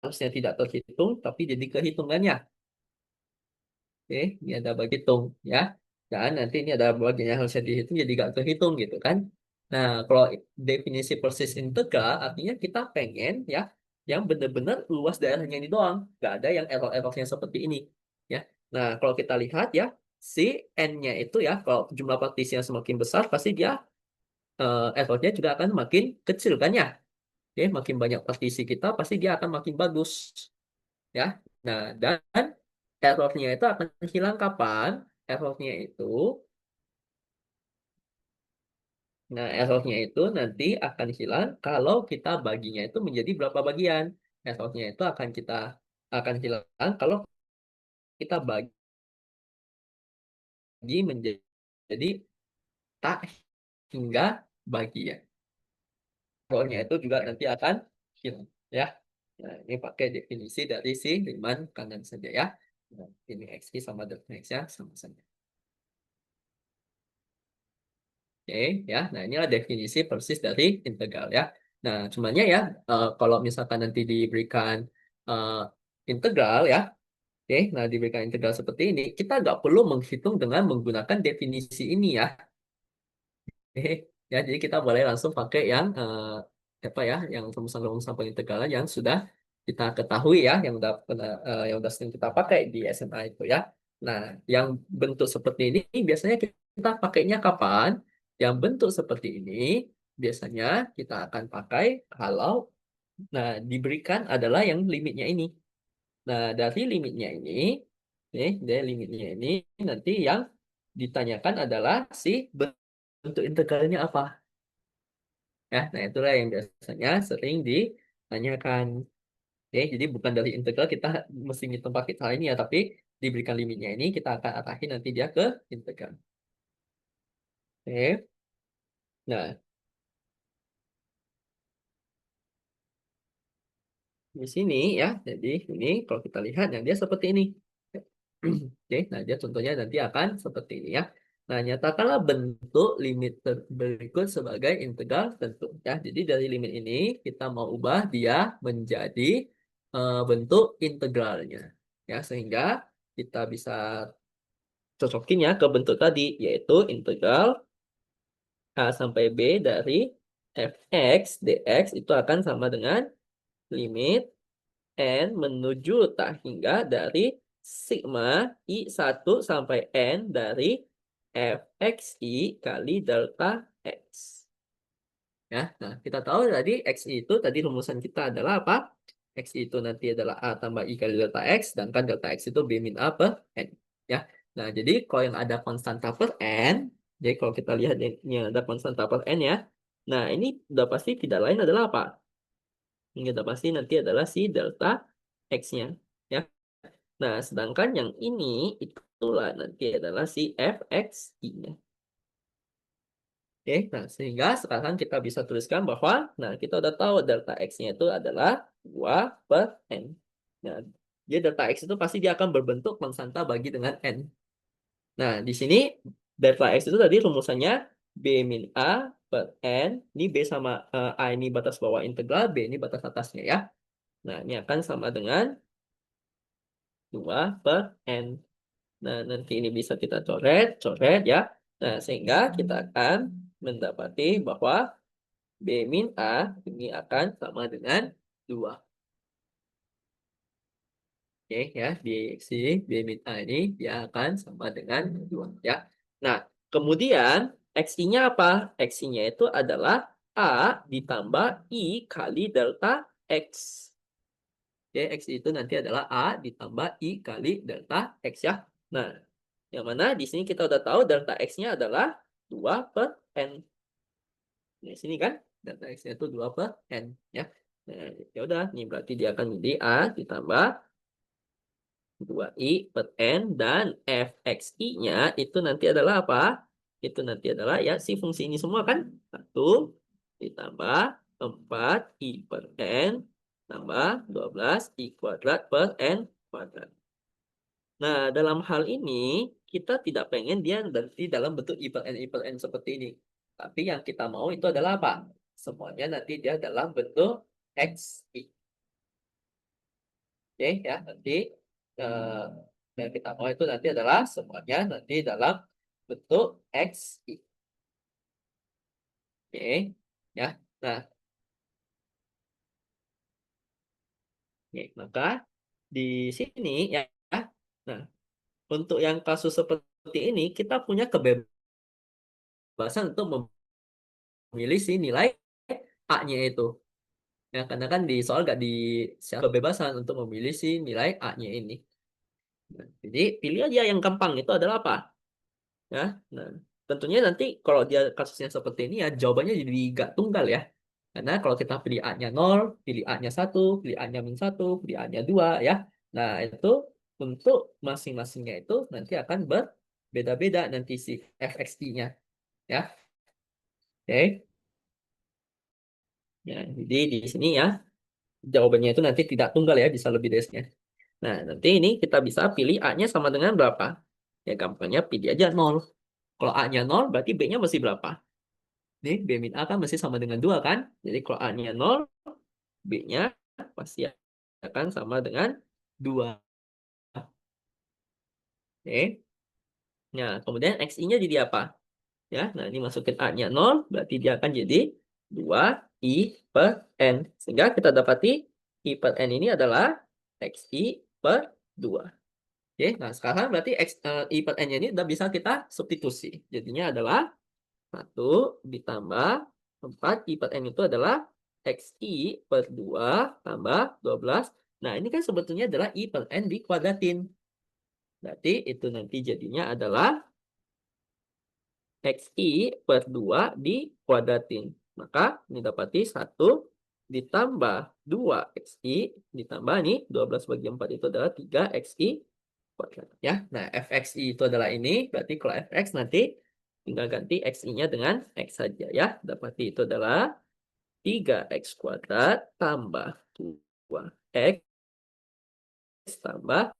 harusnya tidak terhitung, tapi jadi kehitungannya. Oke, ini ada bagi hitung ya. Dan nanti ini ada bagian yang harusnya dihitung jadi gak terhitung gitu kan. Nah, kalau definisi persis integral artinya kita pengen ya yang benar-benar luas daerahnya ini doang. Gak ada yang error-errornya seperti ini. Ya. Nah, kalau kita lihat ya, si n-nya itu ya, kalau jumlah partisinya semakin besar, pasti dia errornya juga akan makin kecil kan ya. Oke, makin banyak partisi kita, pasti dia akan makin bagus. Ya. Nah, dan errornya itu akan hilang kapan? Errornya itu, nah errornya itu nanti akan hilang kalau kita baginya itu menjadi berapa bagian. Errornya itu akan hilang kalau kita bagi menjadi tak hingga bagian. Errornya itu juga nanti akan hilang. Ya. Nah, ini pakai definisi dari si Riemann kanan saja ya. Nah, ini X sama delta X ya, sama saja. Oke, ya. Nah, inilah definisi persis dari integral ya. Nah, cumannya ya, kalau misalkan nanti diberikan eh, integral ya, oke, nah diberikan integral seperti ini, kita nggak perlu menghitung dengan menggunakan definisi ini ya. Oke, ya, jadi kita boleh langsung pakai yang apa ya, yang rumusan-rumusan pengintegralan yang sudah kita ketahui ya, yang udah sering kita pakai di SMA itu ya. Nah, yang bentuk seperti ini biasanya kita pakainya kapan? Yang bentuk seperti ini biasanya kita akan pakai kalau diberikan adalah yang limitnya ini. Nah, dari limitnya ini, dari limitnya ini nanti yang ditanyakan adalah si bentuk integralnya apa. Ya, nah itulah yang biasanya sering ditanyakan. Oke, jadi bukan dari integral kita mesti ngitung pakai hal ini ya, tapi diberikan limitnya ini kita akan arahin nanti dia ke integral. Oke, nah di sini ya, jadi ini kalau kita lihat, nah dia seperti ini. Oke, nah dia contohnya nanti akan seperti ini ya. Nah, nyatakanlah bentuk limit berikut sebagai integral tentu ya. Jadi dari limit ini kita mau ubah dia menjadi bentuk integralnya ya, sehingga kita bisa cocokin ya ke bentuk tadi yaitu integral a sampai b dari fx dx itu akan sama dengan limit n menuju tak hingga dari sigma i1 sampai n dari fxi kali delta x. Ya, nah kita tahu tadi x itu tadi rumusan kita adalah apa? X itu nanti adalah a tambah i kali delta x, sedangkan delta x itu b min a per n. Ya, nah jadi kalau yang ada konstanta per n, jadi kalau kita lihat ini ada konstanta per n ya. Nah ini udah pasti tidak lain adalah apa? Ini udah pasti nanti adalah si delta x-nya. Ya, nah sedangkan yang ini itulah nanti adalah si fxi-nya. Oke, nah sehingga sekarang kita bisa tuliskan bahwa, nah kita udah tahu delta X-nya itu adalah 2 per N. Nah, jadi delta X itu pasti dia akan berbentuk konstanta bagi dengan N. Nah, di sini delta X itu tadi rumusannya B min A per N. Ini B sama A ini batas bawah integral, B ini batas atasnya ya. Nah, ini akan sama dengan 2 per N. Nah, nanti ini bisa kita coret, coret ya. Nah, sehingga kita akan mendapati bahwa B min A ini akan sama dengan 2. Oke ya, dieksi B min A ini dia akan sama dengan 2 ya. Nah, kemudian XI-nya apa? XI-nya itu adalah A ditambah I kali delta X. Oke, X itu nanti adalah A ditambah I kali delta X ya. Nah, yang mana di sini kita udah tahu delta X-nya adalah 2 per N. Di sini kan delta X-nya itu 2 per N ya. Nah, ya udah, ini berarti dia akan menjadi A ditambah 2i per N dan fxi-nya itu nanti adalah apa? Itu nanti adalah ya si fungsi ini semua kan. 1 ditambah 4i per N tambah 12 i kuadrat per N kuadrat. Nah, dalam hal ini kita tidak pengen dia nanti dalam bentuk i per N seperti ini. Tapi yang kita mau itu adalah apa? Semuanya nanti dia dalam bentuk xi. Oke ya, nanti yang kita mau itu nanti adalah semuanya nanti dalam bentuk XI. Oke, ya. Nah, oke, maka di sini ya. Nah, untuk yang kasus seperti ini kita punya kebebasan untuk memilih si nilai A-nya itu. Ya, karena kan di soal gak di kebebasan untuk memilih si nilai A-nya ini. Nah, jadi pilih aja yang gampang itu adalah apa? Ya, nah tentunya nanti kalau dia kasusnya seperti ini ya jawabannya jadi gak tunggal ya. Karena kalau kita pilih A-nya 0, pilih A-nya 1, pilih A-nya min 1, pilih A-nya 2 ya. Nah, itu untuk masing-masingnya itu nanti akan berbeda-beda nanti si fxi-nya ya. Oke. Ya, jadi di sini ya jawabannya itu nanti tidak tunggal ya, bisa lebih dari sini. Nah, nanti ini kita bisa pilih A-nya sama dengan berapa? Ya, gampangnya pilih aja 0. Kalau A-nya 0, berarti B-nya mesti berapa? Nih, B min A kan mesti sama dengan 2 kan? Jadi kalau A-nya 0, B-nya pasti akan sama dengan 2. Oke. Nah, kemudian XI-nya jadi apa? Ya, nah ini masukin A-nya 0, berarti dia akan jadi 2 I per N. Sehingga kita dapati I per N ini adalah XI per 2. Oke, nah sekarang berarti I per N-nya ini udah bisa kita substitusi. Jadinya adalah 1 ditambah 4 I per N itu adalah XI per 2 tambah 12. Nah, ini kan sebetulnya adalah I per N dikuadratin. Berarti itu nanti jadinya adalah XI per 2 dikuadratin. Maka ini dapati 1 ditambah 2 XI ditambah nih 12 bagi 4 itu adalah 3 XI kuadrat. Ya, nah fxi itu adalah ini. Berarti kalau fx nanti tinggal ganti xi-nya dengan x saja ya. Dapati itu adalah 3x kuadrat tambah 2x tambah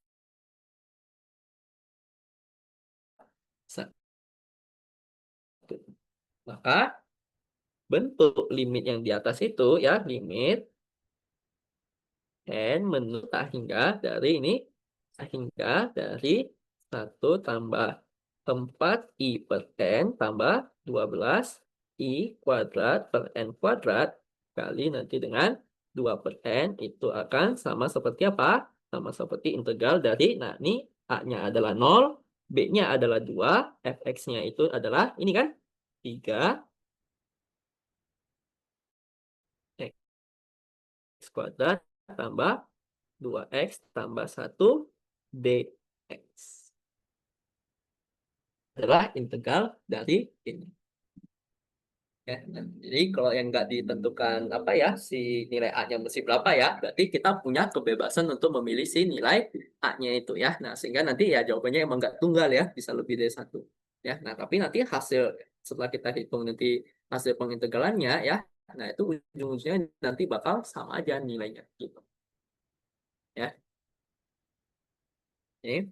1. Maka bentuk limit yang di atas itu ya, limit n menurut hingga dari ini hingga dari 1 tambah 4 I per N tambah 12 I kuadrat per N kuadrat kali nanti dengan 2 per N itu akan sama seperti apa? Sama seperti integral dari, nah ini A-nya adalah 0, B-nya adalah 2, fx-nya itu adalah ini kan 3 x kuadrat tambah 2x tambah 1 dx. Adalah integral dari ini. Ya, nah, jadi kalau yang nggak ditentukan apa ya si nilai A-nya mesti berapa ya, berarti kita punya kebebasan untuk memilih si nilai A-nya itu ya. Nah, sehingga nanti ya jawabannya emang nggak tunggal ya, bisa lebih dari 1. Ya, nah tapi nanti hasil setelah kita hitung nanti hasil pengintegralannya ya, nah itu ujung-ujungnya nanti bakal sama aja nilainya gitu. Ya. Oke.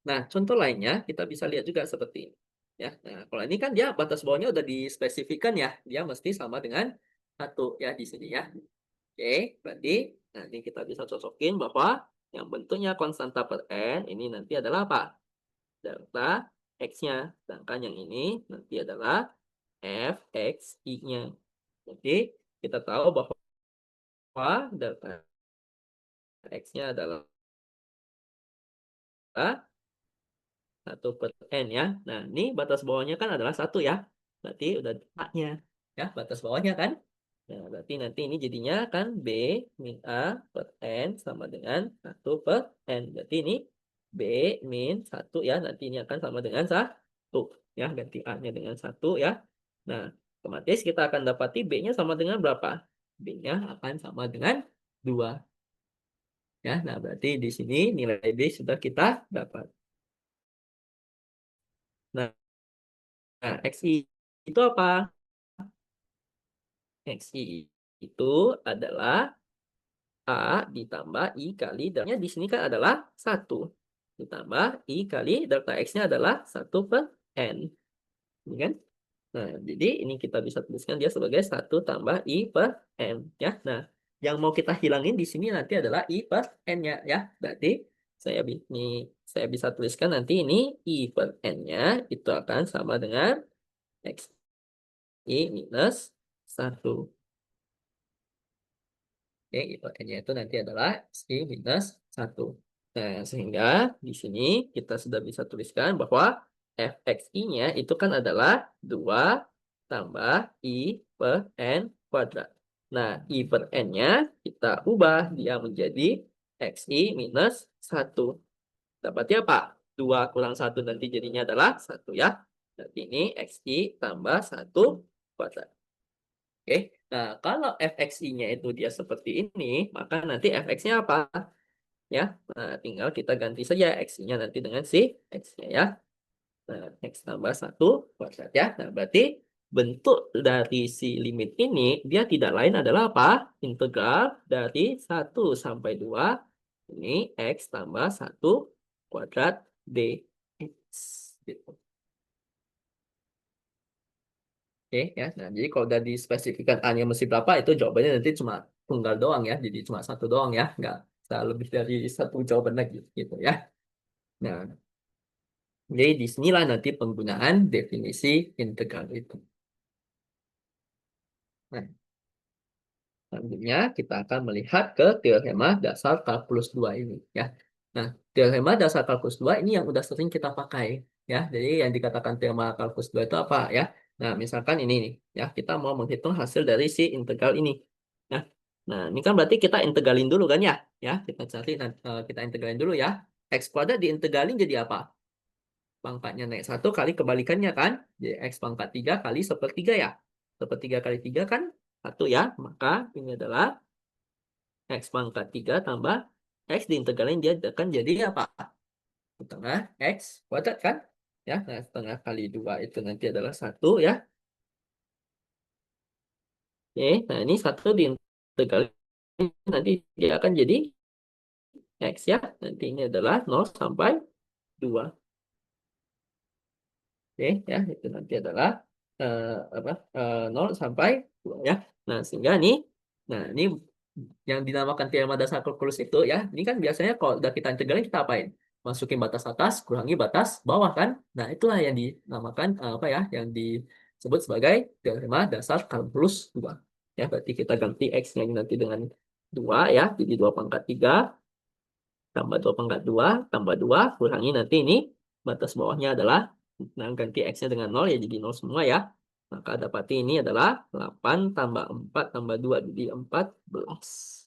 Nah, contoh lainnya kita bisa lihat juga seperti ini. Ya, nah kalau ini kan dia batas bawahnya udah dispesifikan ya, dia mesti sama dengan 1 ya di sini ya. Oke, berarti nanti kita bisa cocokin bahwa yang bentuknya konstanta per n ini nanti adalah apa? Delta x-nya. Sedangkan yang ini nanti adalah fxi-nya. Jadi kita tahu bahwa delta x-nya adalah 1 per N ya. Nah, ini batas bawahnya kan adalah 1 ya. Berarti udah A-nya. Ya, batas bawahnya kan. Nah, berarti nanti ini jadinya kan B min A per N sama dengan 1 per N. Berarti ini B min 1 ya. Nanti ini akan sama dengan 1. Ya, ganti A-nya dengan 1 ya. Nah, otomatis kita akan dapati B-nya sama dengan berapa? B-nya akan sama dengan 2. Ya, nah berarti di sini nilai B sudah kita dapat. Nah, XI itu apa? XI itu adalah A ditambah I kali delta di sini kan adalah 1. Ditambah I kali delta X-nya adalah 1 per N. Ini kan? Nah, jadi ini kita bisa tuliskan dia sebagai 1 tambah I per N. Ya, nah yang mau kita hilangin di sini nanti adalah I per N-nya. Ya, berarti saya bisa tuliskan nanti ini I per N-nya itu akan sama dengan XI minus 1. Oke, I per N-nya itu nanti adalah XI minus 1. Nah, sehingga di sini kita sudah bisa tuliskan bahwa fxi-nya itu kan adalah 2 tambah I per N kuadrat. Nah, I per N-nya kita ubah dia menjadi XI minus 1. Dapatnya apa? 2 kurang 1 nanti jadinya adalah 1 ya. Berarti ini XI tambah 1 kuadrat. Oke, nah kalau fxi-nya itu dia seperti ini, maka nanti fx-nya apa? Ya, nah tinggal kita ganti saja x-nya nanti dengan si x-nya ya. Nah, x tambah 1 kuadrat ya. Nah, berarti bentuk dari si limit ini, dia tidak lain adalah apa? Integral dari 1 sampai 2, ini x tambah 1 kuadrat dx. Gitu. Oke ya, nah jadi kalau udah dispesifikkan A-nya mesti berapa, itu jawabannya nanti cuma tunggal doang ya. Jadi cuma satu doang ya, nggak bisa lebih dari satu jawaban lagi gitu ya. Nah, jadi disinilah nanti penggunaan definisi integral itu. Nah, selanjutnya kita akan melihat ke teorema dasar kalkulus 2 ini ya. Nah, teorema dasar kalkulus 2 ini yang udah sering kita pakai ya. Jadi yang dikatakan teorema kalkulus 2 itu apa ya? Nah, misalkan ini nih ya, kita mau menghitung hasil dari si integral ini. Ya. Nah, ini kan berarti kita integralin dulu kan ya? Ya, kita cari kita integralin dulu ya. X kuadrat diintegralin jadi apa? Pangkatnya naik 1 kali kebalikannya kan? Jadi X pangkat 3 kali sepertiga ya. Sepertiga kali 3 kan 1 ya. Maka ini adalah X pangkat 3 tambah X diintegralin dia akan jadi apa? Setengah X kuadrat kan? Ya, nah setengah kali 2 itu nanti adalah 1 ya. Oke, nah ini 1 diintegralin nanti dia akan jadi X ya. Nanti ini adalah 0 sampai 2. Oke, ya, itu nanti adalah apa 0 sampai 2 ya. Nah, sehingga nih, nah ini yang dinamakan teorema dasar kalkulus itu ya. Ini kan biasanya kalau udah kita integralin kita apain? Masukin batas atas, kurangi batas bawah kan. Nah, itulah yang dinamakan apa ya, yang disebut sebagai teorema dasar kalkulus 2. Ya, berarti kita ganti X-nya nanti dengan 2 ya. Jadi 2 pangkat 3 tambah 2 pangkat 2 tambah 2 kurangi nanti ini batas bawahnya adalah, nah ganti X-nya dengan 0 ya jadi 0 semua ya. Maka dapati ini adalah 8 tambah 4 tambah 2 jadi 14.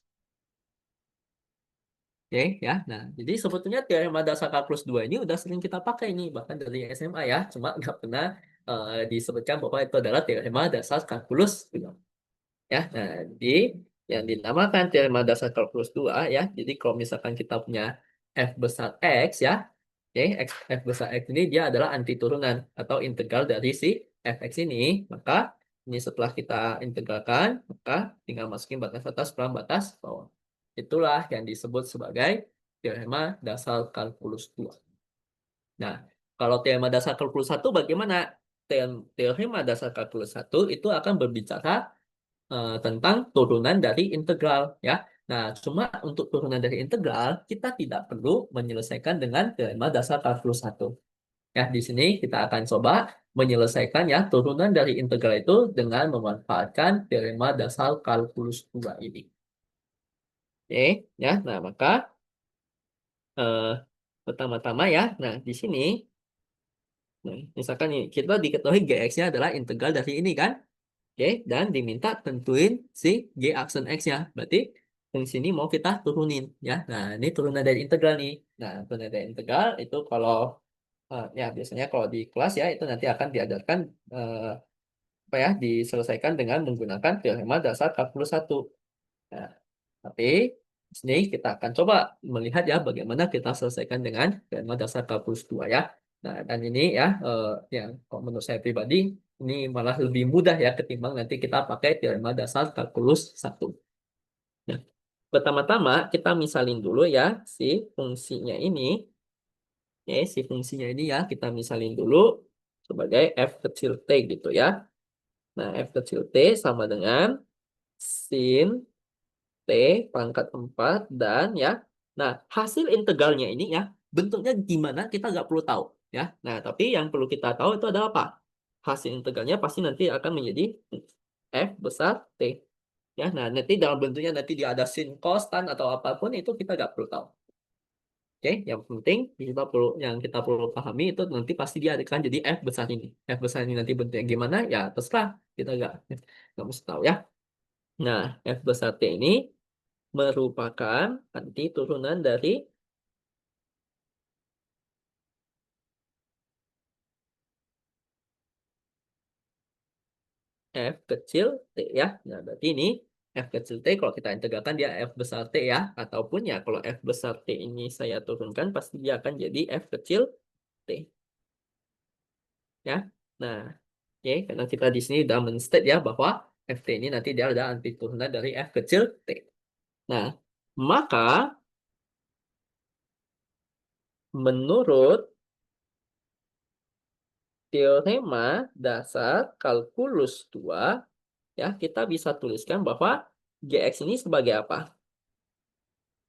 Oke ya. Nah, jadi sebetulnya teorema dasar kalkulus 2 ini udah sering kita pakai nih bahkan dari SMA ya. Cuma nggak pernah disebutkan bahwa itu adalah teorema dasar kalkulus 2. Ya, nah, jadi yang dinamakan teorema dasar kalkulus 2 ya. Jadi kalau misalkan kita punya F besar X ya, oke, F besar X ini dia adalah anti turunan atau integral dari si Fx ini. Maka ini setelah kita integralkan, maka tinggal masukin batas atas pelan batas bawah. Itulah yang disebut sebagai teorema dasar kalkulus 2. Nah, kalau teorema dasar kalkulus 1 bagaimana? Teorema dasar kalkulus 1 itu akan berbicara tentang turunan dari integral ya. Nah, cuma untuk turunan dari integral kita tidak perlu menyelesaikan dengan teorema dasar kalkulus 1. Ya, di sini kita akan coba menyelesaikan ya turunan dari integral itu dengan memanfaatkan teorema dasar kalkulus 2 ini. Oke, ya. Nah, maka eh, pertama-tama ya. Nah, di sini nah, misalkan ini kita diketahui gx-nya adalah integral dari ini kan? Oke, dan diminta tentuin si G aksen X-nya. Berarti fungsi ini mau kita turunin ya. Nah, ini turunan dari integral nih. Nah, turunan dari integral itu kalau ya biasanya kalau di kelas ya itu nanti akan diajarkan apa ya diselesaikan dengan menggunakan teorema dasar kalkulus 1. Nah, tapi di sini kita akan coba melihat ya bagaimana kita selesaikan dengan teorema dasar kalkulus 2 ya. Nah, dan ini ya yang kalau menurut saya pribadi ini malah lebih mudah ya ketimbang nanti kita pakai teorema dasar kalkulus 1. Nah, pertama-tama kita misalin dulu ya si fungsinya ini. Ya, si fungsinya ini ya kita misalin dulu sebagai f kecil t gitu ya. Nah, f kecil t sama dengan sin T pangkat 4 dan ya Nah, hasil integralnya ini ya, bentuknya gimana kita nggak perlu tahu. Ya, nah tapi yang perlu kita tahu itu adalah apa? Hasil integralnya pasti nanti akan menjadi F besar T. Ya, nah nanti dalam bentuknya nanti dia ada sin, cos, tan atau apapun itu kita nggak perlu tahu. Oke, yang penting yang kita perlu pahami itu nanti pasti dia akan jadi F besar ini. F besar ini nanti bentuknya gimana? Ya terserah kita nggak mesti tahu ya. Nah, F besar T ini merupakan nanti turunan dari F kecil T ya. Nah, berarti ini F kecil T kalau kita integralkan dia F besar T ya. Ataupun ya kalau F besar T ini saya turunkan pasti dia akan jadi F kecil T ya. Nah, oke, karena kita di sini udah men-state ya bahwa Ft ini nanti dia ada anti turunan dari F kecil T. Nah, maka menurut teorema dasar kalkulus 2 ya, kita bisa tuliskan bahwa Gx ini sebagai apa?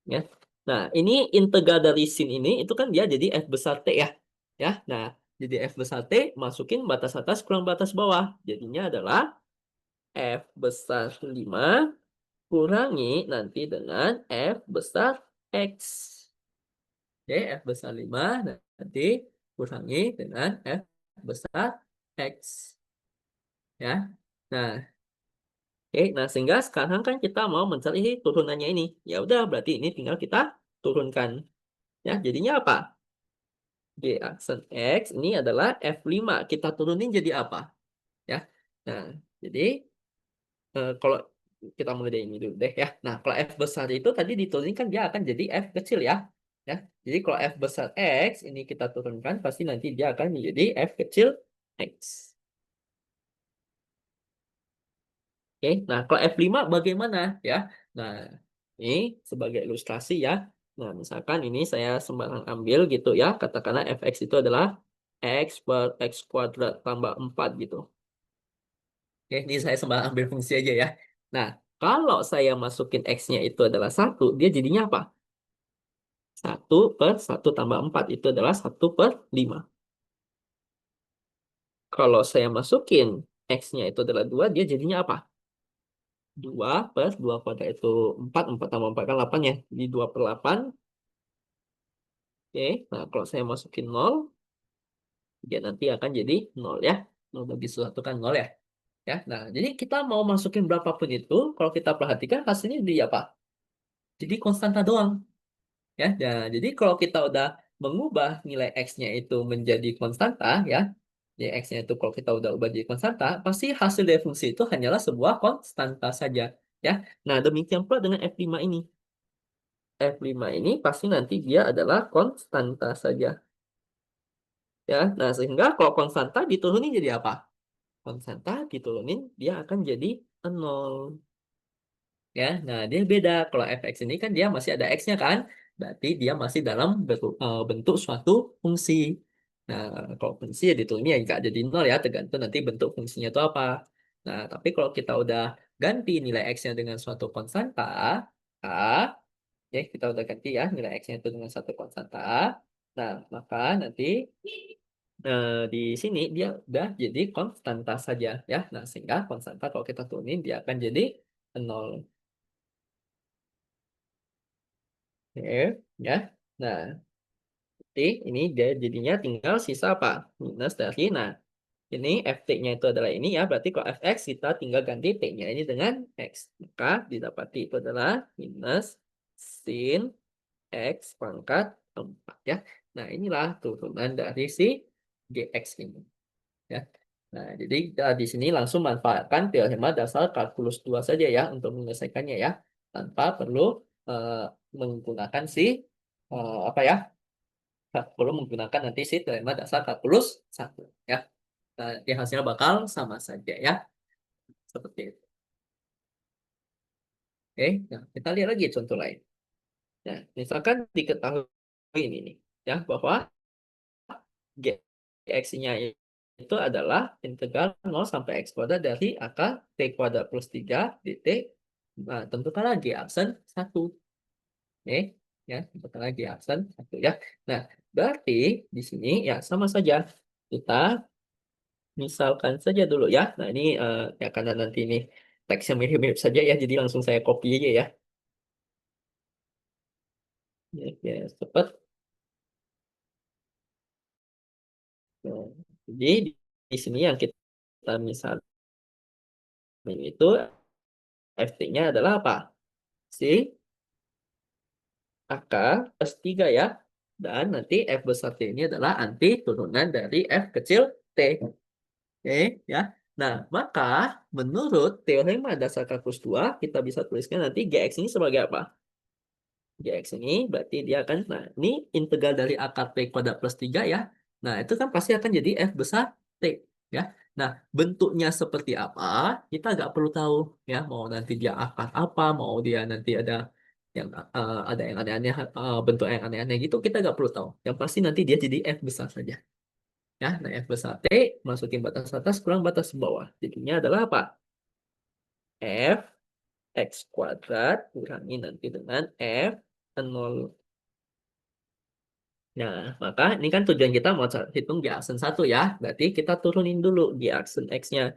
Ya. Nah, ini integral dari sin ini itu kan dia jadi F besar T ya. Ya. Nah, jadi F besar T masukin batas atas kurang batas bawah. Jadinya adalah F besar 5 kurangi nanti dengan F besar X. Oke, F besar 5 nanti kurangi dengan F besar X. Ya. Nah, oke, nah sehingga sekarang kan kita mau mencari turunannya ini. Ya udah, berarti ini tinggal kita turunkan. Ya, jadinya apa? G aksen X ini adalah F5. Kita turunin jadi apa? Ya. Nah, jadi kalau kita mulai dari ini dulu deh ya. Nah, kalau F besar itu tadi diturunin kan dia akan jadi F kecil ya. Ya. Jadi kalau F besar X ini kita turunkan pasti nanti dia akan menjadi F kecil X. Oke, nah kalau F5 bagaimana ya? Nah, ini sebagai ilustrasi ya. Nah, misalkan ini saya sembarang ambil gitu ya. Katakanlah Fx itu adalah X per X kuadrat tambah 4 gitu. Oke, ini saya sembarang ambil fungsi aja ya. Nah, kalau saya masukin X-nya itu adalah 1, dia jadinya apa? 1/1 tambah 4 itu adalah 1/5. Kalau saya masukin X-nya itu adalah 2, dia jadinya apa? 2/2 kuadrat itu 4, 4 tambah 4 kan 8 ya. Jadi 2/8. Oke, nah kalau saya masukin 0, dia nanti akan jadi 0 ya. 0 bagi 1 kan 0 ya. Ya, nah jadi kita mau masukin berapapun itu, kalau kita perhatikan hasilnya di apa? Jadi konstanta doang. Ya, nah, jadi kalau kita udah mengubah nilai X-nya itu menjadi konstanta, ya, ya X-nya itu kalau kita udah ubah jadi konstanta, pasti hasil dari fungsi itu hanyalah sebuah konstanta saja. Ya, nah demikian pula dengan F5 ini. F5 ini pasti nanti dia adalah konstanta saja. Ya, nah sehingga kalau konstanta diturunin jadi apa? Konstanta diturunin dia akan jadi 0. Ya, nah dia beda. Kalau fx ini kan dia masih ada x-nya kan, berarti dia masih dalam bentuk suatu fungsi. Nah, kalau fungsi ya diturunin ya nggak jadi 0 ya, tergantung nanti bentuk fungsinya itu apa. Nah, tapi kalau kita udah ganti nilai x-nya dengan suatu konstanta a, ya kita udah ganti ya nilai x-nya itu dengan satu konstanta a. Nah, maka nanti di sini dia udah jadi konstanta saja ya. Nah, sehingga konstanta kalau kita turunin dia akan jadi 0. Oke, ya. Nah, berarti ini dia jadinya tinggal sisa apa? Minus dari, nah, ini ft-nya itu adalah ini ya. Berarti kalau fx kita tinggal ganti t-nya ini dengan x. Maka didapati itu adalah minus sin x pangkat 4 ya. Nah, inilah turunan dari si gx ini. Ya. Nah, jadi kita di sini langsung manfaatkan teorema dasar kalkulus 2 saja ya untuk menyelesaikannya ya. Tanpa perlu eh, menggunakan si apa ya? Perlu menggunakan nanti si teorema dasar kalkulus 1 ya. Nah, di hasilnya bakal sama saja ya. Seperti itu. Oke, nah kita lihat lagi contoh lain. Nah, misalkan diketahui ini nih ya bahwa Gx-nya itu adalah integral 0 sampai x kuadrat dari akar t kuadrat plus 3 dt. Nah, tentukanlah G aksen 1. Oke. Ya, sebentar lagi aksen 1 ya. Nah, berarti di sini ya sama saja. Kita misalkan saja dulu ya. Nah, ini ya karena nanti ini teksnya mirip-mirip saja ya, jadi langsung saya copy aja ya. Ya, ya cepat. Nah, jadi di sini yang kita misalkan itu FT-nya adalah apa? Si AK plus 3 ya. Dan nanti F besar T ini adalah anti turunan dari F kecil T. Oke, ya. Nah, maka menurut teorema dasar kalkulus 2, kita bisa tuliskan nanti GX ini sebagai apa? GX ini berarti dia akan, nah ini integral dari akar T kuadrat plus 3 ya. Nah, itu kan pasti akan jadi F besar T. Ya. Nah, bentuknya seperti apa, kita nggak perlu tahu. Ya, mau nanti dia akar apa, mau dia nanti ada yang aneh-aneh, bentuk yang aneh-aneh gitu, kita nggak perlu tahu. Yang pasti nanti dia jadi F besar saja. Ya, nah F besar T, masukin batas atas kurang batas bawah. Jadinya adalah apa? F X kuadrat kurangi nanti dengan F 0. Nah, maka ini kan tujuan kita mau hitung di aksen 1 ya. Berarti kita turunin dulu di aksen X-nya.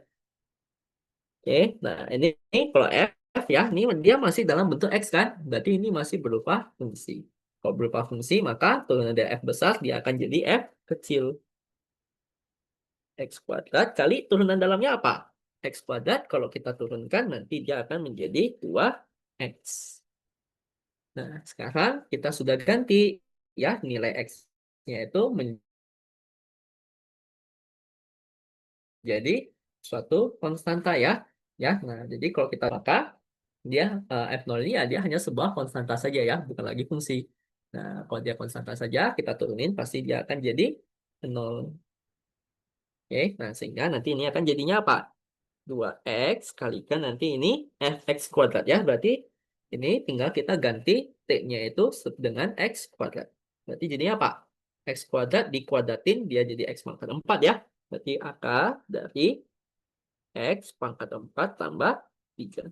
Oke, nah ini kalau F ya, ini dia masih dalam bentuk X kan? Berarti ini masih berupa fungsi. Kalau berupa fungsi, maka turunan dari F besar dia akan jadi F kecil. X kuadrat kali turunan dalamnya apa? X kuadrat kalau kita turunkan nanti dia akan menjadi 2X. Nah, sekarang kita sudah ganti ya nilai X-nya itu menjadi suatu konstanta ya. Ya, nah jadi kalau kita maka dia F0 ini ya dia hanya sebuah konstanta saja ya, bukan lagi fungsi. Nah, kalau dia konstanta saja, kita turunin pasti dia akan jadi 0. Oke, nah sehingga nanti ini akan jadinya apa? 2X kalikan nanti ini Fx kuadrat ya. Berarti ini tinggal kita ganti T-nya itu dengan X kuadrat. Berarti jadinya apa? X kuadrat dikuadratin dia jadi X pangkat 4 ya. Berarti akar dari X pangkat 4 tambah 3.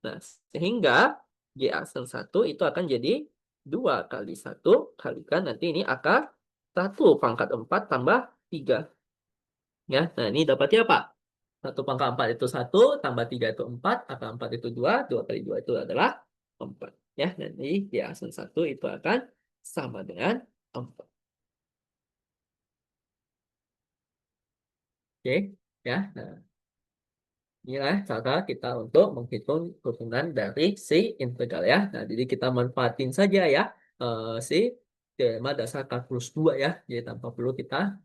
Nah, sehingga G aksen 1 itu akan jadi 2 kali 1 kalikan nanti ini akar 1 pangkat 4 tambah 3. Ya, nah ini dapatnya apa? 1 pangkat 4 itu 1, tambah 3 itu 4, akar 4 itu 2, 2 kali 2 itu adalah 4. Ya, dan ini G aksen 1 itu akan sama dengan 4. Oke, ya. Nah, inilah cara kita untuk menghitung turunan dari si integral ya. Nah, jadi kita manfaatin saja ya si teorema dasar kalkulus 2 ya. Jadi tanpa perlu kita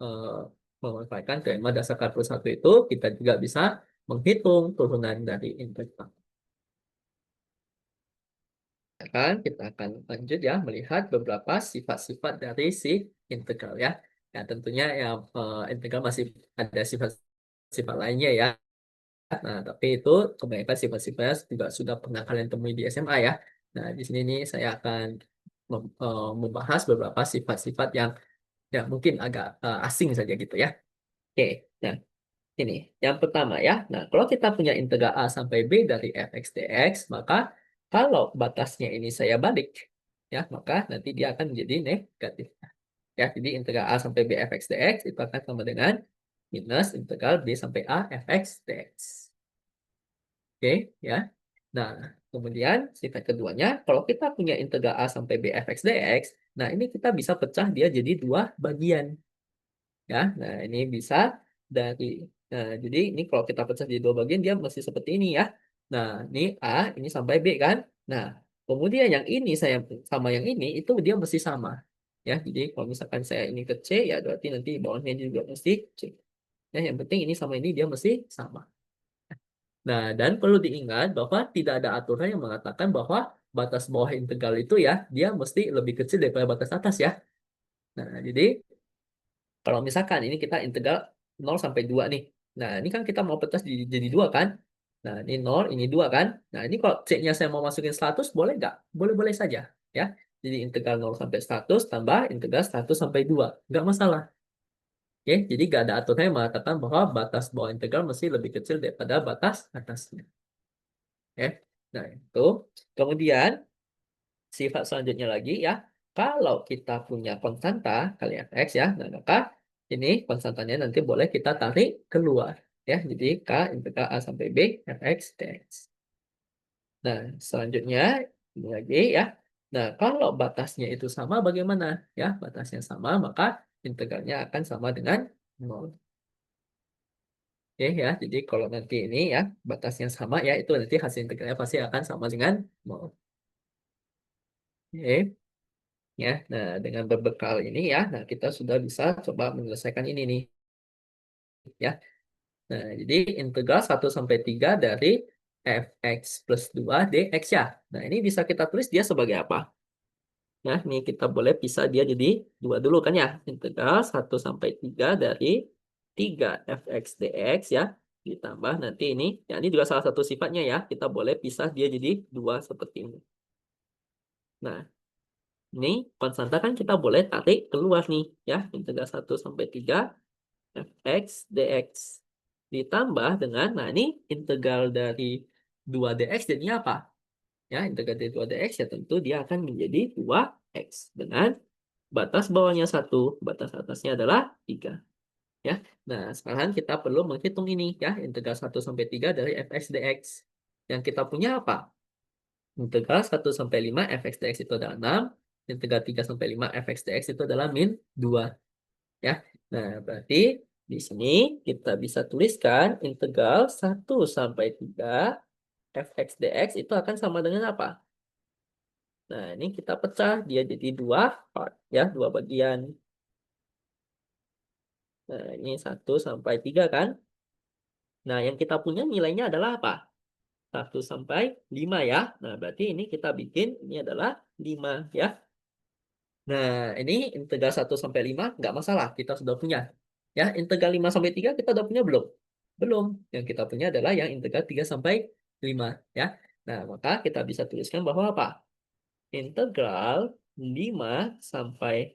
memanfaatkan teorema dasar kalkulus 1 itu, kita juga bisa menghitung turunan dari integral. Kan kita akan lanjut ya melihat beberapa sifat-sifat dari si integral ya. Ya tentunya yang integral masih ada sifat-sifat lainnya ya. Nah, tapi itu kebanyakan sifat-sifatnya juga sudah pernah kalian temui di SMA ya. Nah, di sini nih saya akan membahas beberapa sifat-sifat yang mungkin agak asing saja gitu ya. Oke, nah ini yang pertama ya. Nah, kalau kita punya integral A sampai B dari fx dx, maka kalau batasnya ini saya balik, ya, maka nanti dia akan menjadi negatif. Ya, jadi integral A sampai B fx dx itu akan sama dengan minus integral B sampai A fx dx. Oke, ya. Nah, kemudian sifat keduanya, kalau kita punya integral A sampai B fx dx, nah ini kita bisa pecah dia jadi dua bagian. Ya, nah ini bisa dari, nah jadi ini kalau kita pecah jadi dua bagian, dia masih seperti ini ya. Nah, ini A, ini sampai B kan. Nah, kemudian yang ini saya sama yang ini, itu dia mesti sama. Ya, jadi kalau misalkan saya ini ke C, ya berarti nanti bawahnya juga mesti C. Ya, yang penting ini sama ini dia mesti sama. Nah, dan perlu diingat bahwa tidak ada aturan yang mengatakan bahwa batas bawah integral itu ya, dia mesti lebih kecil daripada batas atas ya. Nah, jadi kalau misalkan ini kita integral 0 sampai 2 nih. Nah, ini kan kita mau pecah jadi 2 kan? Nah, ini 0, ini 2 kan? Nah, ini kalau C-nya saya mau masukin 100, boleh nggak? Boleh-boleh saja. Ya. Jadi integral 0 sampai 100 tambah integral 100 sampai 2. Nggak masalah. Oke, jadi nggak ada aturan yang mengatakan bahwa batas bawah integral mesti lebih kecil daripada batas atasnya. Oke. Nah, itu. Kemudian, sifat selanjutnya lagi ya, kalau kita punya konstanta kali fx ya, nah maka ini konstantanya nanti boleh kita tarik keluar ya. Jadi k integral a sampai b fx dx. Nah, selanjutnya ini lagi ya. Nah, kalau batasnya itu sama bagaimana? Ya, batasnya sama, maka integralnya akan sama dengan 0. Oke ya, jadi kalau nanti ini ya, batasnya sama ya, itu nanti hasil integralnya pasti akan sama dengan 0. Oke, ya. Nah, dengan berbekal ini ya, nah kita sudah bisa coba menyelesaikan ini nih. Ya, nah jadi integral 1 sampai 3 dari fx plus 2 dx ya. Nah, ini bisa kita tulis dia sebagai apa? Nah, ini kita boleh pisah dia jadi 2 dulu kan ya. Integral 1 sampai 3 dari 3 fx dx ya. Ditambah nanti ini, ya ini juga salah satu sifatnya ya. Kita boleh pisah dia jadi 2 seperti ini. Nah, ini konstanta kan kita boleh tarik keluar nih ya. Integral 1 sampai 3 fx dx. Ditambah dengan, nah ini integral dari 2 dx jadinya apa? Ya, integral dari 2 dx ya tentu dia akan menjadi 2x dengan batas bawahnya 1, batas atasnya adalah 3. Ya. Nah, sekarang kita perlu menghitung ini ya, integral 1 sampai 3 dari fx dx. Yang kita punya apa? Integral 1 sampai 5 fx dx itu adalah 6, integral 3 sampai 5 fx dx itu adalah min 2. Ya. Nah, berarti di sini kita bisa tuliskan integral 1 sampai 3 fx dx itu akan sama dengan apa? Nah, ini kita pecah dia jadi 2 part ya, 2 bagian. Nah, ini 1 sampai 3 kan? Nah, yang kita punya nilainya adalah apa? 1 sampai 5 ya. Nah, berarti ini kita bikin ini adalah 5 ya. Nah, ini integral 1 sampai 5 nggak masalah, kita sudah punya. Ya, integral 5 sampai 3 kita udah punya belum? Belum. Yang kita punya adalah yang integral 3 sampai 5 ya. Nah, maka kita bisa tuliskan bahwa apa? Integral 5 sampai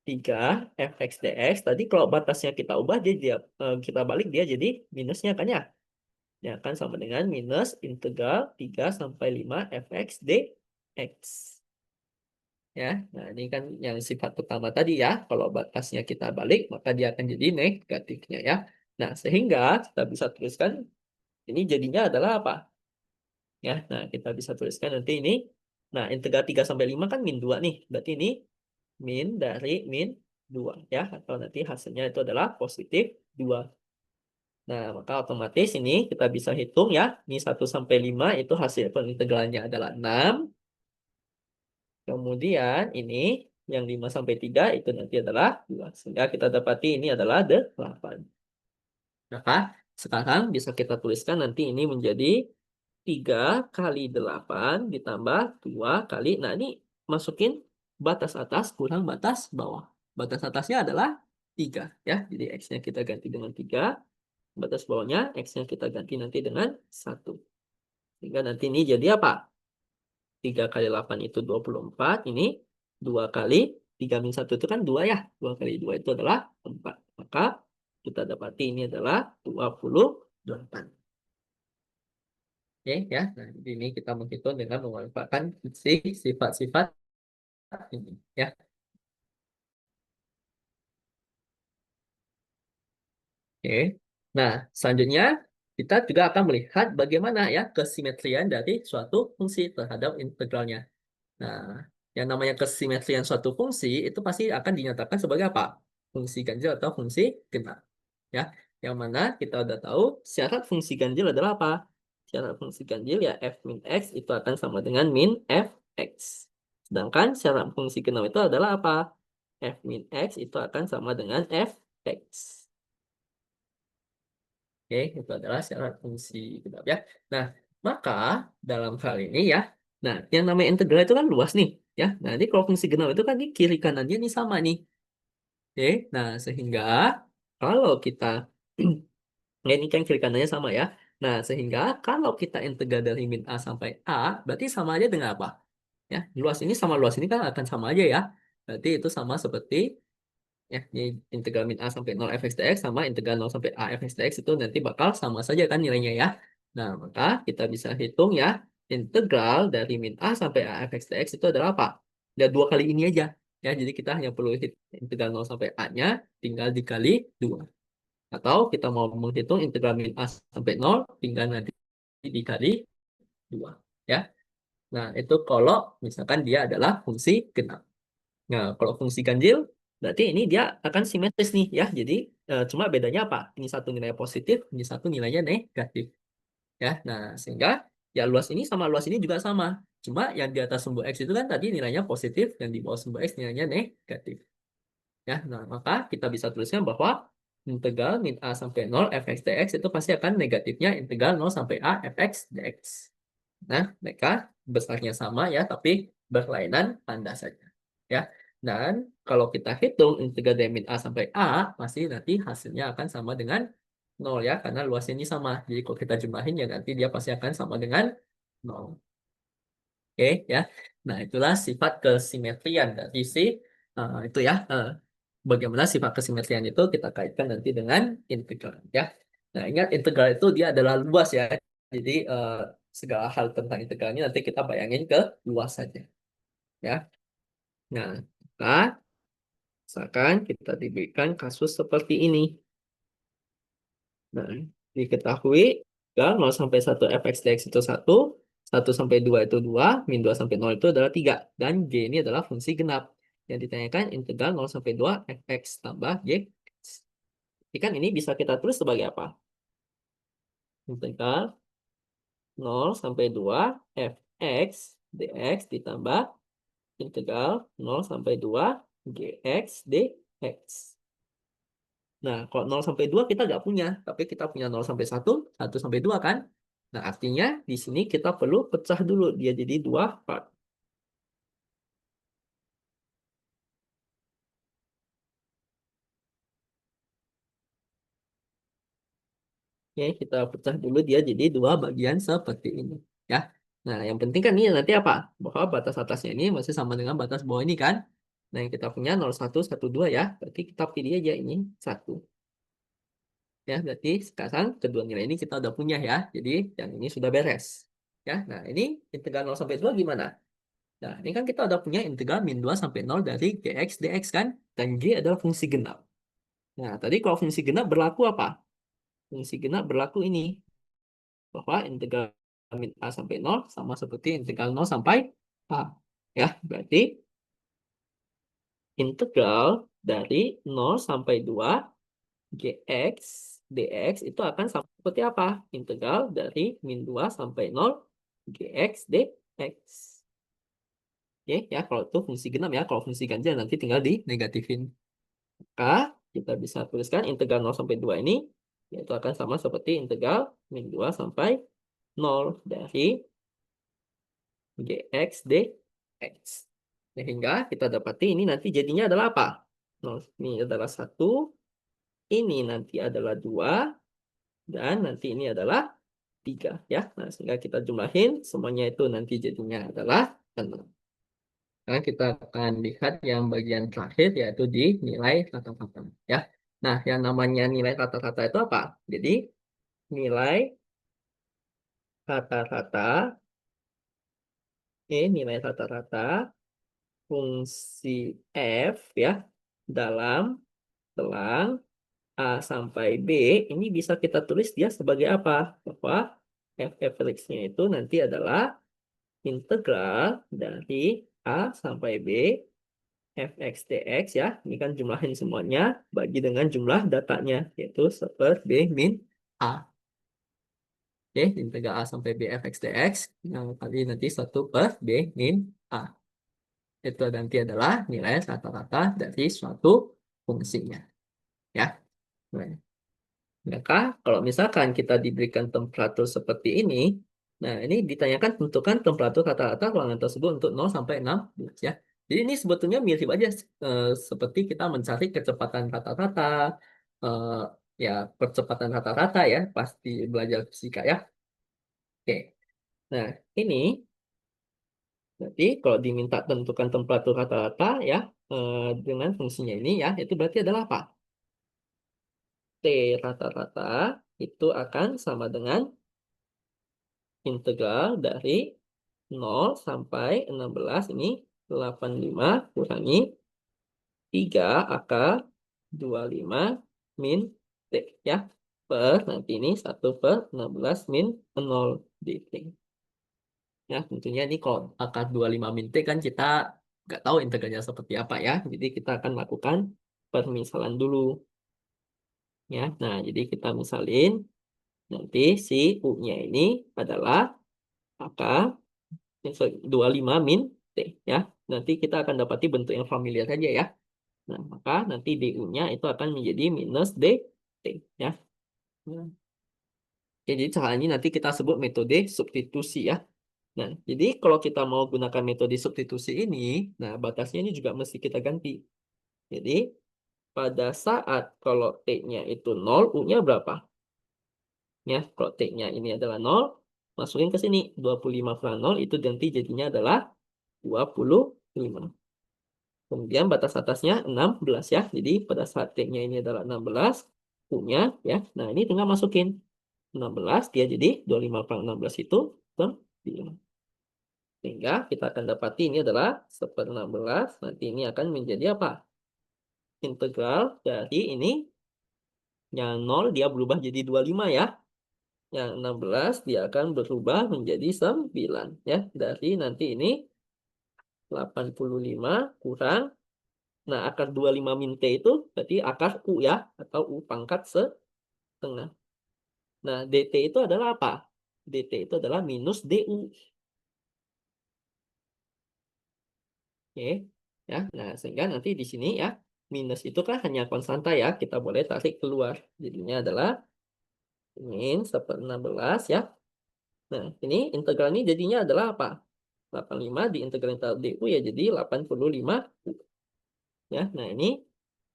3 fx dx tadi kalau batasnya kita ubah kita balik dia jadi minusnya kan ya. Ya kan sama dengan minus integral 3 sampai 5 fx dx. Ya, nah ini kan yang sifat pertama tadi ya. Kalau batasnya kita balik maka dia akan jadi negatifnya ya. Nah, sehingga kita bisa tuliskan ini jadinya adalah apa? Ya, nah kita bisa tuliskan nanti ini. Nah, integral 3 sampai 5 kan min 2 nih. Berarti ini min dari min 2 ya. Atau nanti hasilnya itu adalah positif 2. Nah, maka otomatis ini kita bisa hitung ya. Ini 1 sampai 5 itu hasil integralnya adalah 6. Kemudian ini yang 5 sampai 3 itu nanti adalah 2. Sehingga kita dapati ini adalah 8. Maka sekarang bisa kita tuliskan nanti ini menjadi 3 kali 8 ditambah 2 kali. Nah, ini masukin batas atas kurang batas bawah. Batas atasnya adalah 3 ya. Jadi X-nya kita ganti dengan 3. Batas bawahnya X-nya kita ganti nanti dengan 1. Sehingga nanti ini jadi apa? 3 kali 8 itu 24. Ini 2 kali 3 min 1 itu kan 2 ya. 2 kali 2 itu adalah 4. Maka kita dapati ini adalah 28. Oke ya. Nah, jadi ini kita menghitung dengan memanfaatkan sifat-sifat ini ya. Oke. Nah, selanjutnya kita juga akan melihat bagaimana ya kesimetrian dari suatu fungsi terhadap integralnya. Nah, yang namanya kesimetrian suatu fungsi itu pasti akan dinyatakan sebagai apa? Fungsi ganjil atau fungsi genap. Ya, yang mana kita udah tahu syarat fungsi ganjil adalah apa? Syarat fungsi ganjil ya f min x itu akan sama dengan min fx. Sedangkan syarat fungsi genap itu adalah apa? F min x itu akan sama dengan fx. Oke, itu adalah syarat fungsi genap ya. Nah, maka dalam hal ini ya, nah yang namanya integral itu kan luas nih, ya. Nah, ini kalau fungsi genap itu kan di kiri kanannya ini sama nih. Oke, nah sehingga kalau kita ya, ini kan kiri kanannya sama ya. Nah, sehingga kalau kita integral dari min A sampai A, berarti sama aja dengan apa? Ya, luas ini sama luas ini kan akan sama aja ya. Berarti itu sama seperti ya, ini integral min A sampai 0 fx dx sama integral 0 sampai A fx dx itu nanti bakal sama saja kan nilainya ya. Nah, maka kita bisa hitung ya. integral dari min A sampai A fx dx itu adalah apa? Ada dua kali ini aja. Ya, jadi kita hanya perlu integral 0 sampai A-nya tinggal dikali 2. Atau kita mau menghitung integral min A sampai 0 tinggal nanti dikali 2. Ya. Nah, itu kalau misalkan dia adalah fungsi genap. Nah, kalau fungsi ganjil, berarti ini dia akan simetris nih ya. Jadi, cuma bedanya apa? Ini satu nilai positif, ini satu nilainya negatif. Ya, nah sehingga ya luas ini sama luas ini juga sama. Cuma yang di atas sumbu X itu kan tadi nilainya positif, yang di bawah sumbu X nilainya negatif. Ya, nah maka kita bisa tuliskan bahwa integral min A sampai 0 fx dx itu pasti akan negatifnya integral 0 sampai A fx dx. Nah, mereka besarnya sama ya, tapi berlainan tanda saja. Ya, dan kalau kita hitung integral dari min A sampai A, pasti nanti hasilnya akan sama dengan 0 ya, karena luasnya ini sama. Jadi kalau kita jumlahin ya nanti dia pasti akan sama dengan 0. Oke ya. Nah, itulah sifat kesimetrian dari si itu ya. Bagaimana sifat kesimetrian itu kita kaitkan nanti dengan integral ya. Nah, ingat integral itu dia adalah luas ya. Jadi segala hal tentang integralnya nanti kita bayangin ke luas saja ya. Nah, maka misalkan kita diberikan kasus seperti ini. Nah, diketahui ya 0 sampai 1 fx dx itu 1 sampai 2 itu 2, min 2 sampai 0 itu adalah 3. Dan G ini adalah fungsi genap. Yang ditanyakan integral 0 sampai 2 fx tambah G. Jadi kan ini bisa kita tulis sebagai apa? Integral 0 sampai 2 fx dx ditambah integral 0 sampai 2 gx dx. Nah, kalau 0 sampai 2 kita nggak punya, tapi kita punya 0 sampai 1 sampai 2 kan? Nah, artinya di sini kita perlu pecah dulu dia jadi 2 part. Oke, kita pecah dulu dia jadi 2 bagian seperti ini. Ya. Nah, yang penting kan ini nanti apa? Bahwa batas atasnya ini masih sama dengan batas bawah ini kan? Nah, yang kita punya 0, 1, 1, 2 ya. Berarti kita pilih aja ini 1. Ya, berarti sekarang kedua nilai ini kita udah punya ya. Jadi yang ini sudah beres. Ya, nah ini integral 0 sampai 2 gimana? Nah, ini kan kita udah punya integral min 2 sampai 0 dari gx dx kan? Dan G adalah fungsi genap. Nah, tadi kalau fungsi genap berlaku apa? Fungsi genap berlaku ini. Bahwa integral min A sampai 0 sama seperti integral 0 sampai A. Ya, berarti integral dari 0 sampai 2 gx dx itu akan sama seperti apa? Integral dari min 2 sampai 0 gx dx. Oke, ya kalau itu fungsi genap ya. Kalau fungsi ganjil nanti tinggal di negatifin. Maka kita bisa tuliskan integral 0 sampai 2 ini yaitu akan sama seperti integral min 2 sampai 0 dari gx dx. Sehingga kita dapati ini nanti jadinya adalah apa? 0, ini adalah 1, ini nanti adalah 2, dan nanti ini adalah 3 ya. Nah, sehingga kita jumlahin semuanya itu nanti jadinya adalah 6. Sekarang kita akan lihat yang bagian terakhir yaitu di nilai rata-rata ya. Nah, yang namanya nilai rata-rata itu apa? Jadi nilai rata-rata nilai rata-rata fungsi f ya dalam telang A sampai B ini bisa kita tulis dia sebagai apa? Bahwa f average-nya itu nanti adalah integral dari A sampai B fx dx ya. Ini kan jumlahin semuanya bagi dengan jumlah datanya yaitu 1 per B min A. Oke, integral A sampai B fx dx yang kali nanti 1 per B min A. Itu nanti adalah nilai rata-rata dari suatu fungsinya. Ya. Nah, maka kalau misalkan kita diberikan temperatur seperti ini, nah ini ditanyakan tentukan temperatur rata-rata ruangan tersebut untuk 0 sampai 16 ya. Jadi ini sebetulnya mirip aja seperti kita mencari kecepatan rata-rata, eh, ya percepatan rata-rata ya, pasti belajar fisika ya. Oke, nah ini berarti kalau diminta tentukan temperatur rata-rata ya dengan fungsinya ini ya, itu berarti adalah apa? T rata-rata itu akan sama dengan integral dari 0 sampai 16 ini 85 kurangi 3 akar 25 min T ya. Per nanti ini 1 per 16 min 0 dt. Ya, tentunya ini kalau akar 25 min T kan kita nggak tahu integralnya seperti apa ya. Jadi kita akan lakukan permisalan dulu. Ya, nah jadi kita misalin nanti si U-nya ini adalah akar 25 min T ya. Nanti kita akan dapati bentuk yang familiar saja ya. Nah, maka nanti DU-nya itu akan menjadi minus DT ya. Nah, jadi cara ini nanti kita sebut metode substitusi ya. Nah, jadi kalau kita mau gunakan metode substitusi ini, nah batasnya ini juga mesti kita ganti. Jadi, pada saat kalau T-nya itu 0, U-nya berapa? Ya, kalau T-nya ini adalah 0, masukin ke sini. 25 kurang 0 itu ganti jadinya adalah 25. Kemudian batas atasnya 16 ya. Jadi pada saat T-nya ini adalah 16, U-nya ya. Nah, ini tinggal masukin 16, dia jadi 25 kurang 16 itu 9. Sehingga kita akan dapati ini adalah 1/16. Nanti ini akan menjadi apa? Integral dari ini. Yang 0 dia berubah jadi 25 ya. Yang 16 dia akan berubah menjadi 9 ya. Dari nanti ini 85 kurang. Nah, akar 25 min T itu berarti akar U ya. Atau U pangkat setengah. Nah, DT itu adalah apa? DT itu adalah minus DU. Oke. Ya, nah sehingga nanti di sini ya. Minus itu kan hanya konstanta ya. Kita boleh tarik keluar. Jadinya adalah min 1/16 ya. Nah, ini integral ini jadinya adalah apa? 85 diintegral DU ya jadi 85 U. Ya, nah ini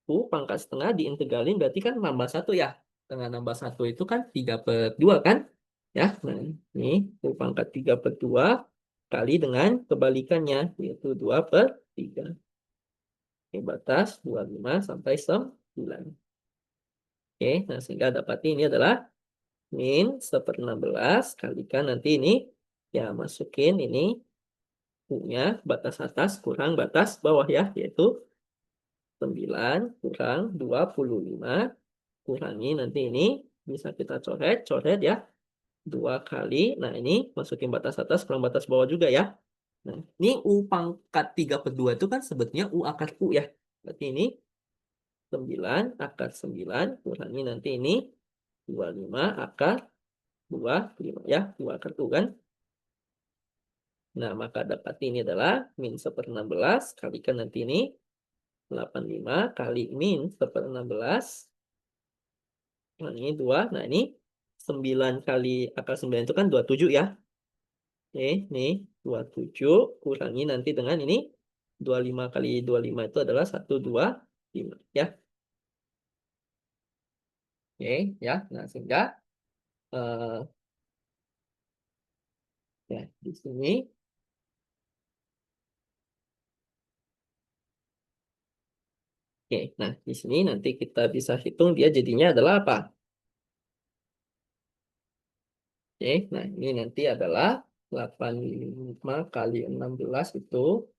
U pangkat setengah diintegralin berarti kan nambah 1 ya. Tengah nambah 1 itu kan 3/2 kan? Ya, nah ini U pangkat 3/2 kali dengan kebalikannya yaitu 2/3. Oke, batas 25 sampai 9. Oke, nah sehingga dapati ini adalah min 1/16 kalikan nanti ini ya masukin ini U-nya batas atas kurang batas bawah ya yaitu 9 kurang 25 kurangi nanti ini bisa kita coret ya 2 kali. Nah, ini masukin batas atas kurang batas bawah juga ya. Nah, ini U pangkat 3/2 itu kan sebetulnya U akar U ya. Berarti ini 9 akar 9 kurangi nanti ini 25 akar 25 ya. 2 akar U kan. Nah, maka dapat ini adalah min 1/16 kalikan nanti ini 85 kali min 1/16. Nah, ini 2. Nah, ini 9 kali akar 9 itu kan 27 ya. Oke, nih 27 kurangi nanti dengan ini 25 kali 25 itu adalah 125 ya. Oke, ya. Nah, sehingga eh, ya di sini oke, nah di sini nanti kita bisa hitung dia jadinya adalah apa? Oke, nah ini nanti adalah 85 kali 16 itu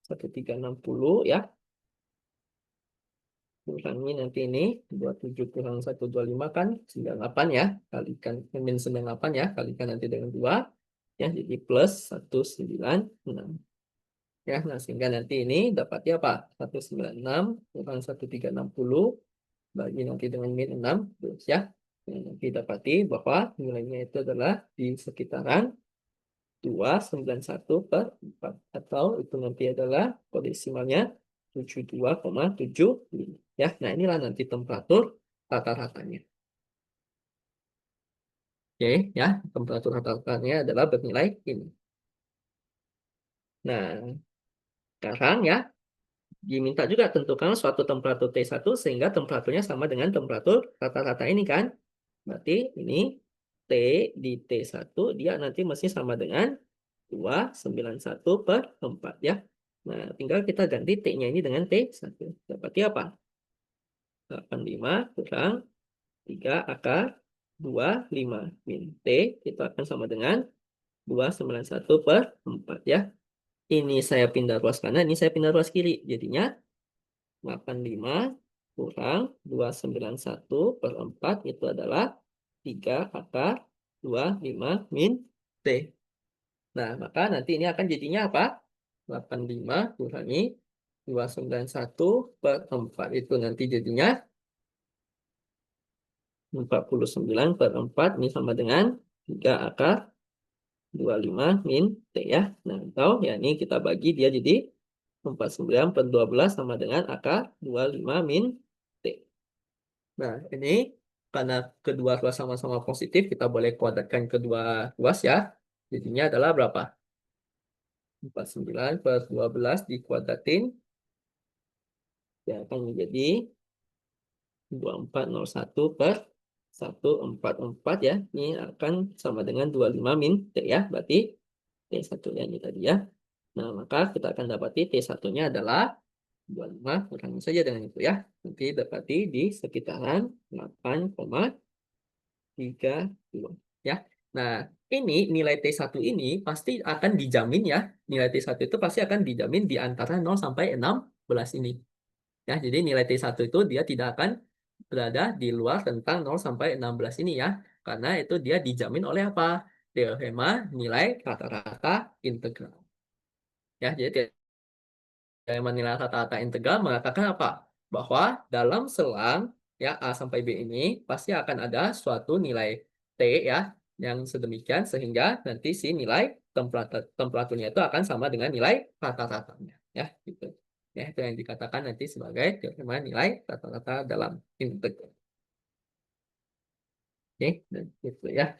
1360 ya. Kurangi nanti ini 27 kurang 125 kan 98 ya. Kalikan min 98 ya, kalikan nanti dengan 2 ya jadi plus 196 ya. Nah, sehingga nanti ini dapatnya apa? 196 kurang 1360 bagi nanti dengan min 6 terus ya. Nah, nanti dapati bahwa nilainya itu adalah di sekitaran 291/4 atau itu nanti adalah kode desimalnya 72,75 ya. Nah, inilah nanti temperatur rata-ratanya. Oke, ya. Temperatur rata-ratanya adalah bernilai ini. Nah, sekarang ya diminta juga tentukan suatu temperatur T1 sehingga temperaturnya sama dengan temperatur rata-rata ini kan. Berarti ini T di T1 dia nanti mesti sama dengan 291/4 ya. Nah, tinggal kita ganti T-nya ini dengan T1. Dapati apa? 85 kurang 3 akar 25 min T itu akan sama dengan 291/4 ya. Ini saya pindah ruas kanan, ini saya pindah ruas kiri. Jadinya 85 kurang 291/4 itu adalah 3 akar 25 min T. Nah, maka nanti ini akan jadinya apa? 85 kurangi 291/4 itu nanti jadinya 49/4. Ini sama dengan 3 akar 25 min T ya. Nah, atau ya ini kita bagi dia jadi 49/12 sama dengan akar 25 min T. Nah, ini karena kedua ruas sama-sama positif, kita boleh kuadratkan kedua ruas ya. Jadinya adalah berapa? 49/12 dikuadratin. Ya, akan menjadi 2401/144 ya. Ini akan sama dengan 25 min T ya. Berarti T1 yang ini tadi ya. Nah, maka kita akan dapati T1-nya adalah 25, kurangi saja dengan itu ya. Nanti dapati di sekitaran 8,32 ya. Nah, ini nilai T1 ini pasti akan dijamin ya. Nilai T1 itu pasti akan dijamin di antara 0 sampai 16 ini. Ya, jadi nilai T1 itu dia tidak akan berada di luar tentang 0 sampai 16 ini ya. Karena itu dia dijamin oleh apa? Teorema nilai rata-rata integral. Ya, jadi teorema nilai rata-rata integral mengatakan apa? Bahwa dalam selang ya A sampai B ini pasti akan ada suatu nilai T ya yang sedemikian sehingga nanti si nilai temperaturnya itu akan sama dengan nilai rata-ratanya ya gitu. Ya, itu yang dikatakan nanti sebagai teorema nilai rata-rata dalam integral. Oke, dan gitu ya.